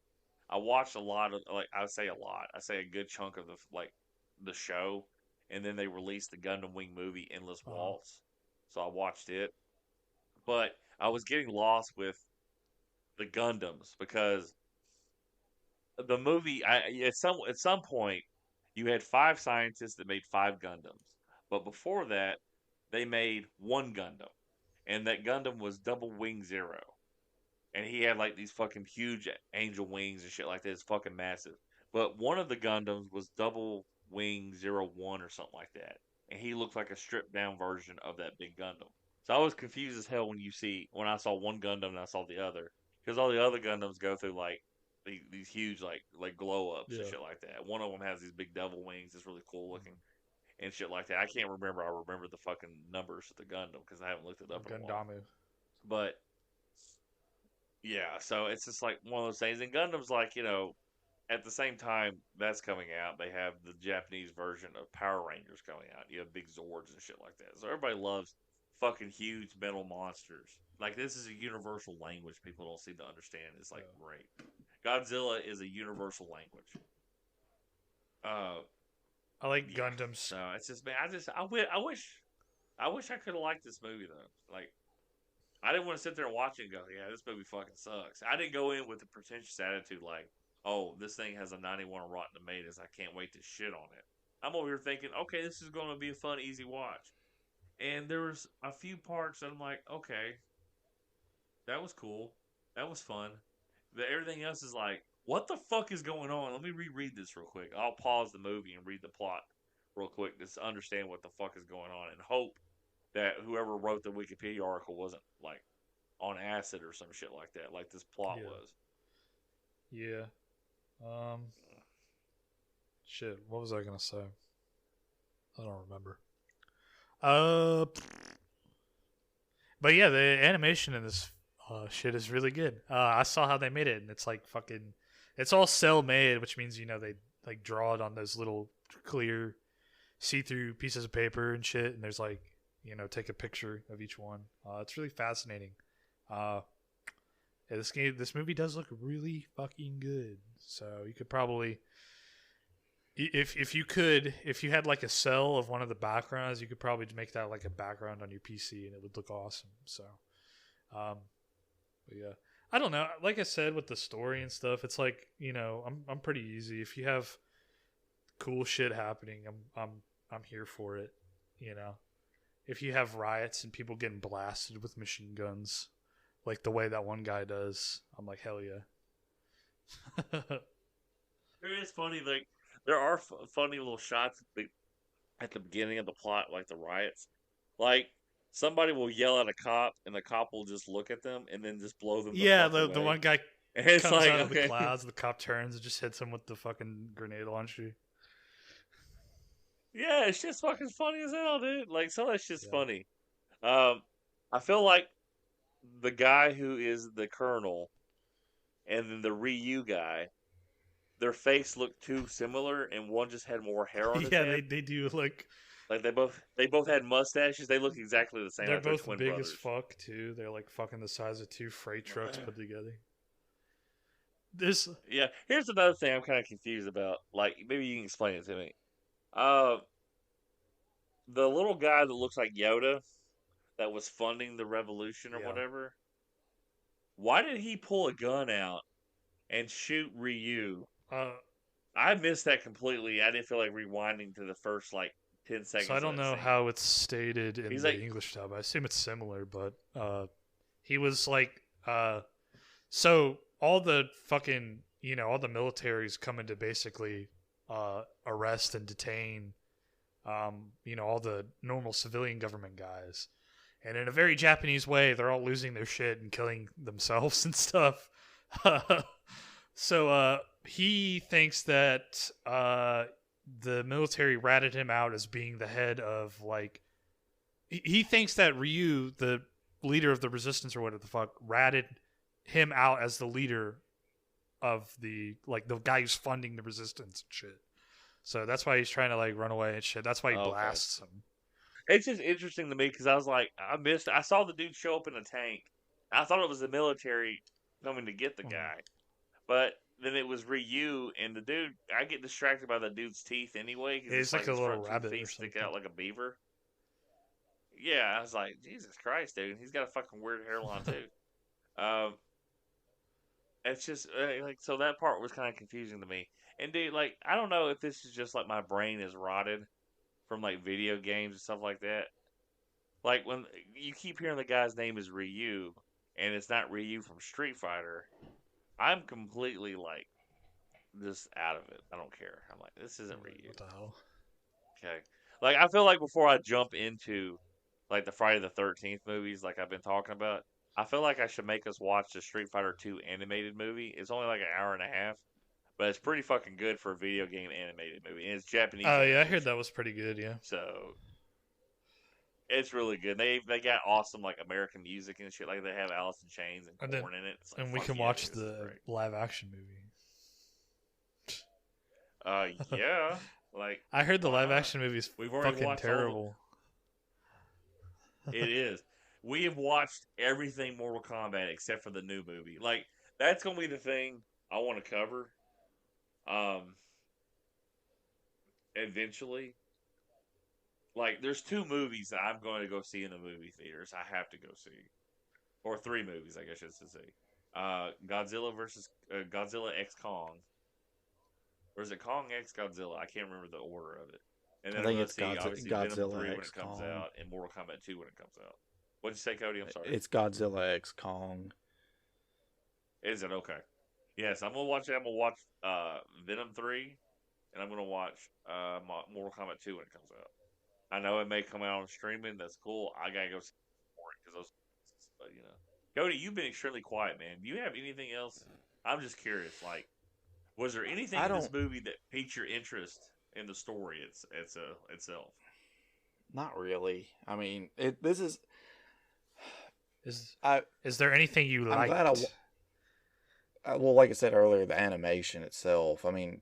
S2: I watched a lot of like I would say a lot. I say a good chunk of the show, and then they released the Gundam Wing movie Endless Waltz, so I watched it. But I was getting lost with the Gundams because the movie at some point you had 5 scientists that made 5 Gundams, but before that they made one Gundam, and that Gundam was Double Wing Zero, and he had like these fucking huge angel wings and shit like that. It's fucking massive. But one of the Gundams was Double Wing 01 or something like that, and he looked like a stripped down version of that big Gundam. So I was confused as hell when I saw one Gundam and I saw the other, because all the other Gundams go through like these huge like glow ups and shit like that. One of them has these big devil wings. It's really cool looking and shit like that. I can't remember. I remember the fucking numbers of the Gundam because I haven't looked it up in a while.
S3: Gundam.
S2: But yeah, so it's just like one of those things. And Gundam's like, at the same time that's coming out, they have the Japanese version of Power Rangers coming out. You have big Zords and shit like that. So everybody loves fucking huge metal monsters. Like this is a universal language people don't seem to understand. It's like great. Godzilla is a universal language.
S3: I like Gundams.
S2: So it's just man, I wish I could have liked this movie though. Like I didn't want to sit there and watch it and go, yeah, this movie fucking sucks. I didn't go in with a pretentious attitude like, oh, this thing has a 91 on Rotten Tomatoes. I can't wait to shit on it. I'm over here thinking, okay, this is going to be a fun, easy watch. And there was a few parts that I'm like, okay, that was cool. That was fun. But everything else is like, what the fuck is going on? Let me reread this real quick. I'll pause the movie and read the plot real quick just to understand what the fuck is going on and hope that whoever wrote the Wikipedia article wasn't like on acid or some shit like that, like this plot was.
S3: Yeah. Shit. What was I gonna say? I don't remember. But yeah, the animation in this shit is really good. I saw how they made it, and it's like fucking. It's all cell made, which means they like draw it on those little clear, see-through pieces of paper and shit, and there's like. Take a picture of each one. It's really fascinating. Yeah, this movie does look really fucking good. So you could probably, if you had like a cell of one of the backgrounds, you could probably make that like a background on your PC, and it would look awesome. So, but yeah, I don't know. Like I said, with the story and stuff, it's like I'm pretty easy. If you have cool shit happening, I'm here for it. If you have riots and people getting blasted with machine guns, like the way that one guy does, I'm like, hell yeah.
S2: It is funny. Like there are funny little shots at the beginning of the plot, like the riots. Like somebody will yell at a cop, and the cop will just look at them and then just blow them.
S3: The one guy
S2: comes
S3: like, out of the clouds. The cop turns and just hits him with the fucking grenade launcher.
S2: Yeah, it's just fucking funny as hell, dude. Like, some of that shit's funny. I feel like the guy who is the colonel and then the Ryu guy, their face looked too similar, and one just had more hair on his head.
S3: Yeah, they do look...
S2: Like, they both had mustaches. They look exactly the same.
S3: They're
S2: like
S3: both
S2: twin
S3: big
S2: brothers.
S3: As fuck, too. They're, like, fucking the size of 2 freight trucks put together.
S2: Yeah, here's another thing I'm kind of confused about. Like, maybe you can explain it to me. The little guy that looks like Yoda that was funding the revolution or whatever, why did he pull a gun out and shoot Ryu? I missed that completely. I didn't feel like rewinding to the first, 10 seconds.
S3: So I don't know how it's stated in the English dub. I assume it's similar, but he was like... So all the fucking, all the militaries coming to basically arrest and detain, all the normal civilian government guys. And in a very Japanese way, they're all losing their shit and killing themselves and stuff. So he thinks that the military ratted him out as being the head of, like, he thinks that Ryu, the leader of the resistance or whatever the fuck, ratted him out as the leader of the guy who's funding the resistance and shit. So that's why he's trying to, like, run away and shit. That's why he blasts him.
S2: It's just interesting to me because I was like, I saw the dude show up in a tank. I thought it was the military coming to get the guy. But then it was Ryu, and the dude, I get distracted by the dude's teeth anyway.
S3: Yeah, he's like a little rabbit or something.
S2: Stick out like a beaver. Yeah, I was like, Jesus Christ, dude. He's got a fucking weird hairline, too. It's just, so that part was kind of confusing to me. And, dude, like, I don't know if this is just, like, my brain is rotted from, like, video games and stuff like that. Like, when you keep hearing the guy's name is Ryu, and it's not Ryu from Street Fighter, I'm completely, like, just out of it. I don't care. I'm like, this isn't Ryu.
S3: What the hell?
S2: Okay. Like, I feel like before I jump into, like, the Friday the 13th movies like I've been talking about, I feel like I should make us watch the Street Fighter 2 animated movie. It's only like an hour and a half, but it's pretty fucking good for a video game animated movie. And it's Japanese.
S3: Oh, yeah, I heard that was pretty good, yeah.
S2: So, it's really good. They got awesome, like, American music and shit. Like, they have Alice in Chains and Korn in it. Like,
S3: and we can watch the live action movie.
S2: Yeah. Like,
S3: I heard the live action movie is fucking terrible.
S2: It is. We have watched everything Mortal Kombat except for the new movie. Like, that's going to be the thing I want to cover. Eventually. Like, there's 2 movies that I'm going to go see in the movie theaters. I have to go see. Or 3 movies, I guess I should say. Godzilla versus Godzilla X Kong. Or is it Kong X Godzilla? I can't remember the order of it. And then
S1: I think it's
S2: Godzilla 3 when
S1: X
S2: it comes
S1: Kong.
S2: out, and Mortal Kombat 2 when it comes out. What'd you say, Cody? I'm sorry.
S1: It's Godzilla X Kong.
S2: Is it? Okay. Yes, I'm going to watch it. I'm going to watch Venom 3, and I'm going to watch Mortal Kombat 2 when it comes out. I know it may come out on streaming. That's cool. I got to go see it for it because those. But, Cody, you've been extremely quiet, man. Do you have anything else? I'm just curious. Like, was there anything in this movie that piqued your interest in the story itself?
S1: Not really. I mean, this is.
S3: Is there anything you liked?
S1: Well, like I said earlier, the animation itself, I mean,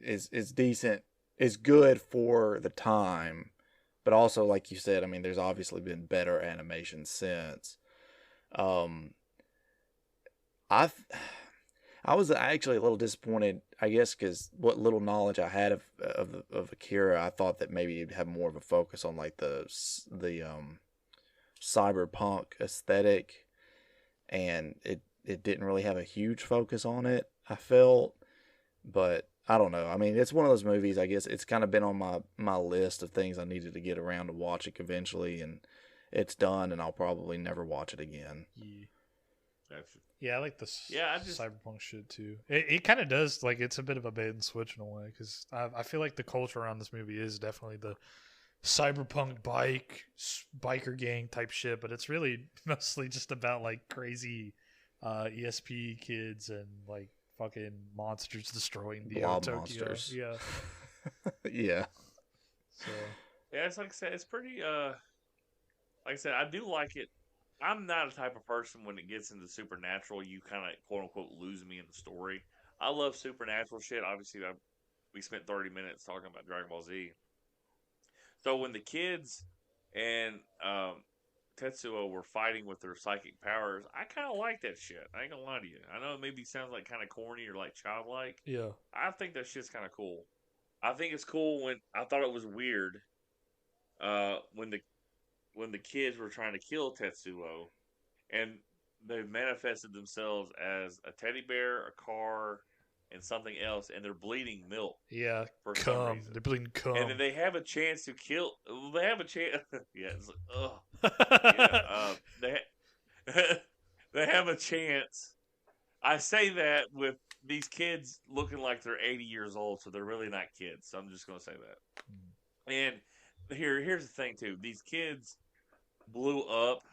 S1: is decent. It's good for the time, but also, like you said, I mean, there's obviously been better animation since. I was actually a little disappointed, I guess, because what little knowledge I had of Akira, I thought that maybe it'd have more of a focus on like the cyberpunk aesthetic, and it didn't really have a huge focus on it, I felt. But I don't know. I mean, it's one of those movies, I guess it's kind of been on my list of things I needed to get around to watch it eventually, and it's done, and I'll probably never watch it again.
S3: Yeah, I like the cyberpunk shit too. It kind of does, like, it's a bit of a bait and switch in a way, because I feel like the culture around this movie is definitely the cyberpunk biker gang type shit, but it's really mostly just about, like, crazy ESP kids and, like, fucking monsters destroying the Tokyo. Monsters. Yeah.
S1: Yeah.
S3: So.
S2: Yeah, it's like I said, it's pretty. Like I said, I do like it. I'm not a type of person when it gets into supernatural, you kind of quote unquote lose me in the story. I love supernatural shit. Obviously, we spent 30 minutes talking about Dragon Ball Z. So when the kids and Tetsuo were fighting with their psychic powers, I kind of like that shit. I ain't gonna lie to you. I know it maybe sounds like kind of corny or like childlike.
S3: Yeah.
S2: I think that shit's kind of cool. I think it's cool when I thought it was weird when the kids were trying to kill Tetsuo, and they manifested themselves as a teddy bear, a car, and something else, and they're bleeding milk.
S3: Yeah,
S2: for some reason.
S3: They're bleeding cum.
S2: And then they have a chance to kill. They have a chance. Yeah, it's like, ugh. Yeah, they have a chance I say that with these kids looking like they're 80 years old, so they're really not kids. So I'm just going to say that. And here's the thing too: these kids blew up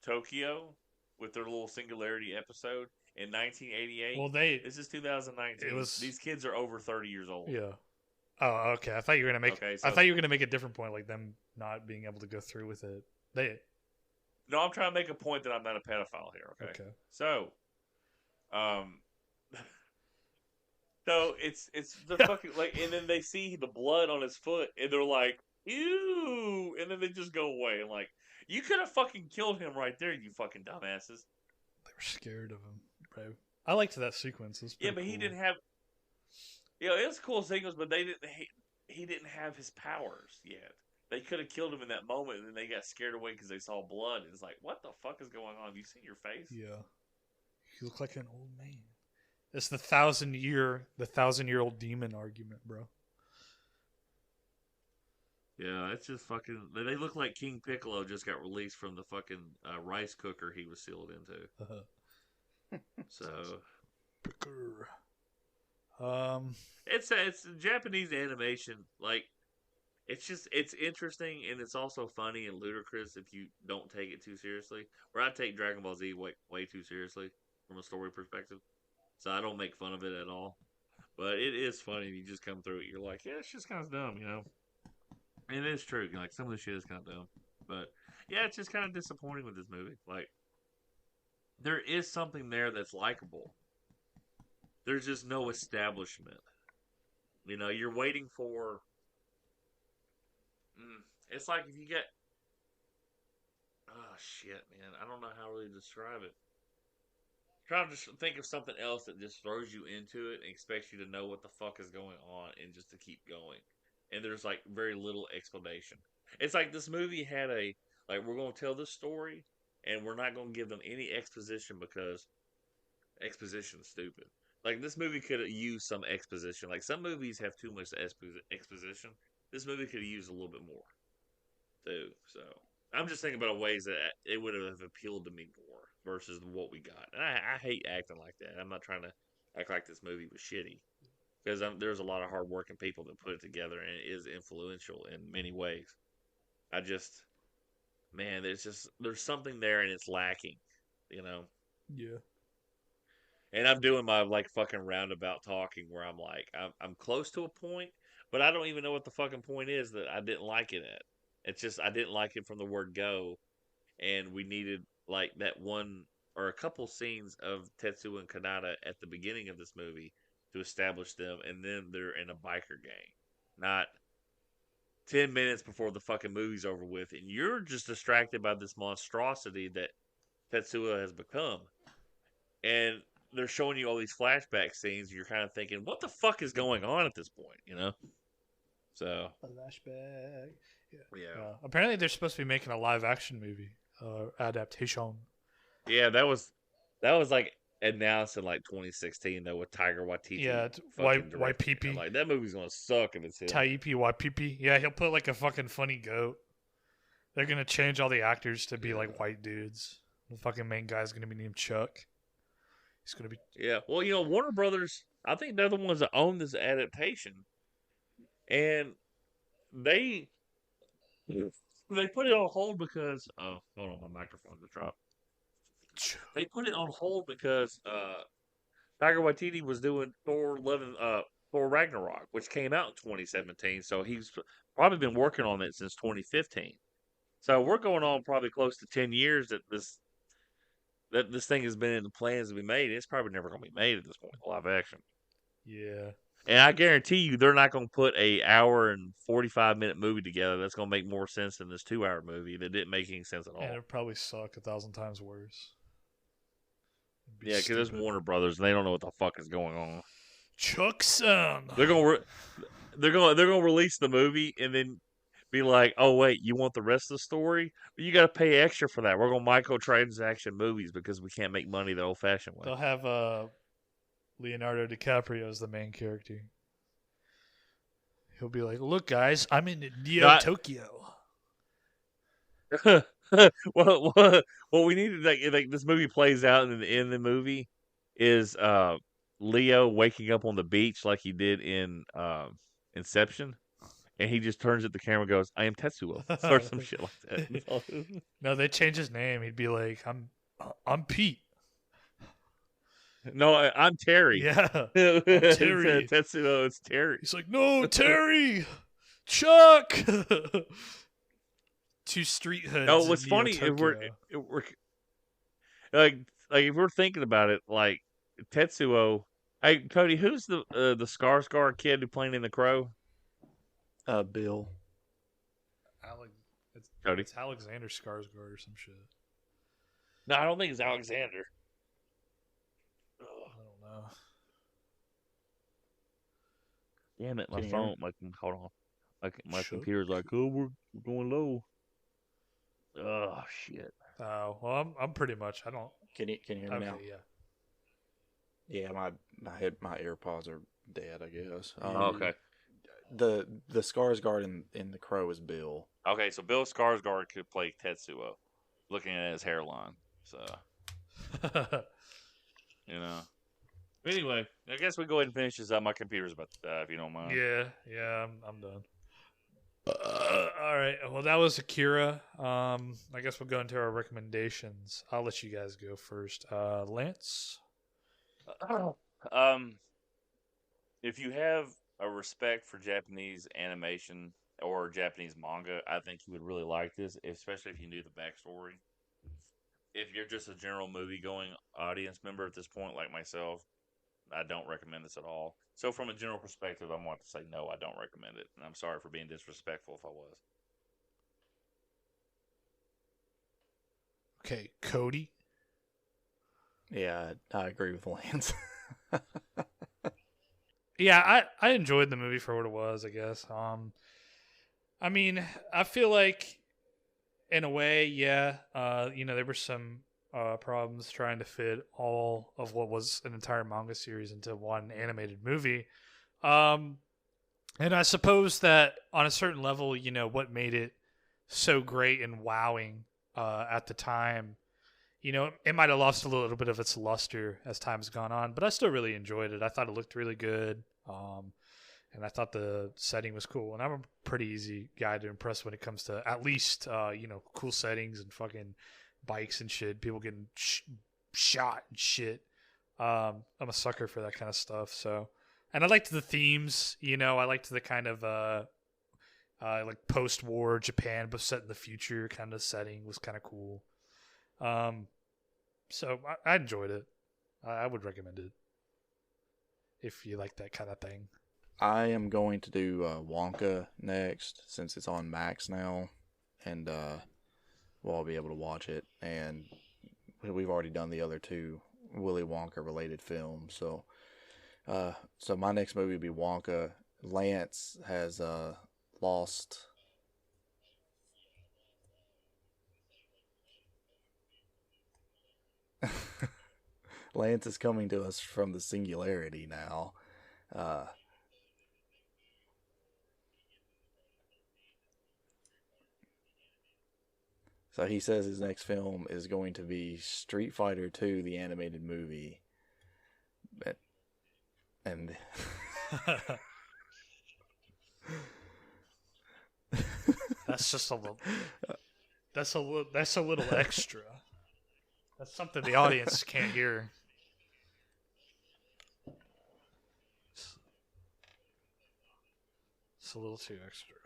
S2: Tokyo with their little Singularity episode in 1988.
S3: Well,
S2: this is 2019.
S3: It was
S2: These kids are over 30 years old.
S3: Yeah. Oh, okay. I thought you were gonna make.
S2: Okay, so,
S3: I thought you were gonna make a different point, like them not being able to go through with it.
S2: No, I'm trying to make a point that I'm not a pedophile here. Okay. So, so it's the fucking like, and then they see the blood on his foot, and they're like, ew, and then they just go away. And like, you could have fucking killed him right there, you fucking dumbasses.
S3: They were scared of him, bro. I liked that sequence.
S2: Yeah, but
S3: cool.
S2: he didn't have. Yeah, it was a cool sequence, but they didn't. He didn't have his powers yet. They could have killed him in that moment, and then they got scared away because they saw blood. And it's like, what the fuck is going on? Have you seen your face?
S3: Yeah, you look like an old man. It's the 1,000-year-old demon argument, bro.
S2: Yeah, it's just fucking. They look like King Piccolo just got released from the fucking rice cooker he was sealed into. So, it's Japanese animation. Like, it's interesting, and it's also funny and ludicrous if you don't take it too seriously. Where I take Dragon Ball Z way too seriously from a story perspective, so I don't make fun of it at all. But it is funny. You just come through it, you're like, yeah, it's just kind of dumb, you know. And it is true. Like, some of the shit is kind of dumb. But, yeah, it's just kind of disappointing with this movie. Like, there is something there that's likable. There's just no establishment. You know, you're waiting for... It's like if you get... Oh, shit, man. I don't know how to really describe it. Try to just think of something else that just throws you into it and expects you to know what the fuck is going on and just to keep going. And there's like very little explanation. It's like this movie had we're going to tell this story and we're not going to give them any exposition because exposition is stupid. Like, this movie could have used some exposition. Like, some movies have too much exposition. This movie could have used a little bit more too. So I'm just thinking about ways that it would have appealed to me more versus what we got. And I hate acting like that. I'm not trying to act like this movie was shitty. Because there's a lot of hard-working people that put it together, and it is influential in many ways. There's something there, and it's lacking, you know?
S3: Yeah. And
S2: I'm doing my, like, fucking roundabout talking where I'm like, I'm close to a point, but I don't even know what the fucking point is that I didn't like it at. It's just, I didn't like it from the word go, and we needed, like, that one, or a couple scenes of Tetsuo and Kanata at the beginning of this movie to establish them, and then they're in a biker gang. Not 10 minutes before the fucking movie's over with, and you're just distracted by this monstrosity that Tetsuo has become. And they're showing you all these flashback scenes, and you're kind of thinking, what the fuck is going on at this point, you know? So.
S3: Flashback.
S2: Yeah.
S3: Apparently they're supposed to be making a live-action movie adaptation.
S2: Yeah, that was like announced in like 2016 though with Tiger Waititi.
S3: Yeah, Waititi.
S2: Like, that movie's gonna suck if it's him.
S3: Taika Waititi. Yeah, he'll put like a fucking funny goat. They're gonna change all the actors to be like white dudes. The fucking main guy's gonna be named Chuck. He's gonna be.
S2: Yeah, well, you know, Warner Brothers. I think they're the ones that own this adaptation, and they put it on hold because hold on, my microphone just dropped. They put it on hold because Tiger Waititi was doing Thor Ragnarok, which came out in 2017. So he's probably been working on it since 2015. So we're going on probably close to 10 years that this thing has been in the plans to be made. It's probably never going to be made at this point, live action.
S3: Yeah.
S2: And I guarantee you they're not going to put a hour and 45-minute movie together that's going to make more sense than this 2-hour movie that didn't make any sense at all.
S3: And it'd probably suck 1,000 times worse.
S2: Yeah, because it's Warner Brothers, and they don't know what the fuck is going on.
S3: Chuck son.
S2: They're gonna release the movie and then be like, oh wait, you want the rest of the story? But you got to pay extra for that. We're gonna microtransaction movies because we can't make money the old-fashioned way.
S3: They'll have Leonardo DiCaprio as the main character. He'll be like, "Look, guys, I'm in Tokyo."
S2: well, we need to like this movie plays out, and in the movie, is Leo waking up on the beach like he did in Inception, and he just turns at the camera and goes, "I am Tetsuo," or some shit like that. That's all it is.
S3: No, they change his name. He'd be like, I'm Pete.
S2: No, I'm Terry.
S3: Yeah, I'm
S2: It's,
S3: Terry.
S2: Tetsuo, it's Terry.
S3: He's like, no, Terry, Chuck. Two street hoods.
S2: No, what's
S3: in
S2: funny
S3: Neo-Tokyo.
S2: if we're like if we're thinking about it, like Tetsuo. Hey, Cody, who's the Skarsgård kid who played in The Crow?
S1: Bill.
S2: Cody.
S3: It's Alexander Skarsgård or some shit.
S2: No, I don't think it's Alexander.
S3: I don't know.
S2: Damn it, my
S1: Can you hear
S2: phone. Hold on. My
S3: Sure.
S2: computer's like, oh, we're going low. Oh shit.
S3: Oh, well, I'm pretty much. I don't.
S1: Can you hear me
S3: Okay,
S1: now?
S3: yeah.
S1: Yeah, my AirPods are dead, I guess.
S2: Okay.
S1: The Skarsgård in The Crow is Bill.
S2: Okay, so Bill Skarsgård could play Tetsuo, looking at his hairline. So you know. Anyway, I guess we go ahead and finish this up. My computer's about to die, if you don't mind.
S3: yeah, I'm done. All right. Well, that was Akira. I guess we'll go into our recommendations. I'll let you guys go first. Lance.
S2: If you have a respect for Japanese animation or Japanese manga, I think you would really like this, especially if you knew the backstory. If you're just a general movie-going audience member at this point, like myself, I don't recommend this at all. So from a general perspective, I want to say no, I don't recommend it. And I'm sorry for being disrespectful if I was.
S3: Okay, Cody.
S1: Yeah, I agree with Lance.
S3: Yeah, I enjoyed the movie for what it was, I guess. I mean, I feel like in a way, yeah, there were some problems trying to fit all of what was an entire manga series into one animated movie. And I suppose that on a certain level, what made it so great and wowing at the time, it might have lost a little bit of its luster as time's gone on, but I still really enjoyed it. I thought it looked really good. And I thought the setting was cool. And I'm a pretty easy guy to impress when it comes to at least, cool settings and fucking bikes and shit. People getting shot and shit. I'm a sucker for that kind of stuff. So, and I liked the themes. I liked the kind of like post-war Japan, but set in the future kind of setting was kind of cool. So I enjoyed it. I would recommend it if you like that kind of thing.
S1: I am going to do Wonka next since it's on Max now, and we'll all be able to watch it. And we've already done the other two Willy Wonka related films, so my next movie will be Wonka. Lance has lost. Lance is coming to us from the singularity now. So he says his next film is going to be Street Fighter 2, the animated movie. And
S3: that's just a little. That's a little extra. That's something the audience can't hear. It's a little too extra.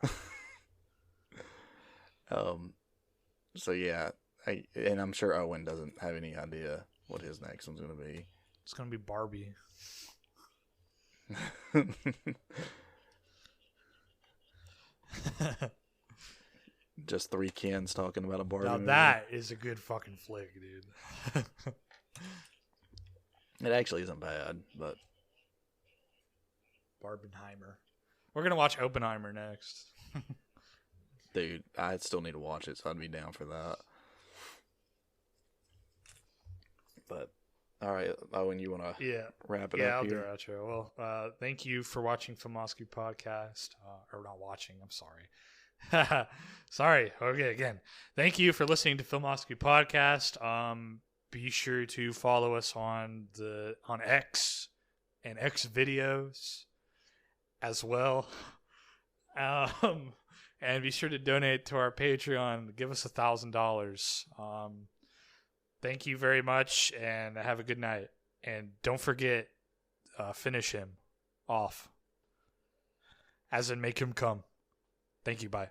S1: So yeah, and I'm sure Owen doesn't have any idea what his next one's going to be.
S3: It's going to be Barbie.
S1: Just three Kens talking about a Barbie
S3: Now
S1: movie.
S3: that is a good fucking flick, dude.
S1: It actually isn't bad, but
S3: Barbenheimer. We're going to watch Oppenheimer next.
S1: dude, I still need to watch it, so I'd be down for that. But all right, Owen, you want to wrap it up
S3: I'll do
S1: here?
S3: our outro. Well, thank you for watching Filmosky Podcast. Or not watching, I'm sorry. Sorry. Okay, again. Thank you for listening to Filmosky Podcast. be sure to follow us on X and X videos as well. And be sure to donate to our Patreon. Give us $1,000. Thank you very much, and have a good night. And don't forget, finish him off. As in, make him come. Thank you. Bye.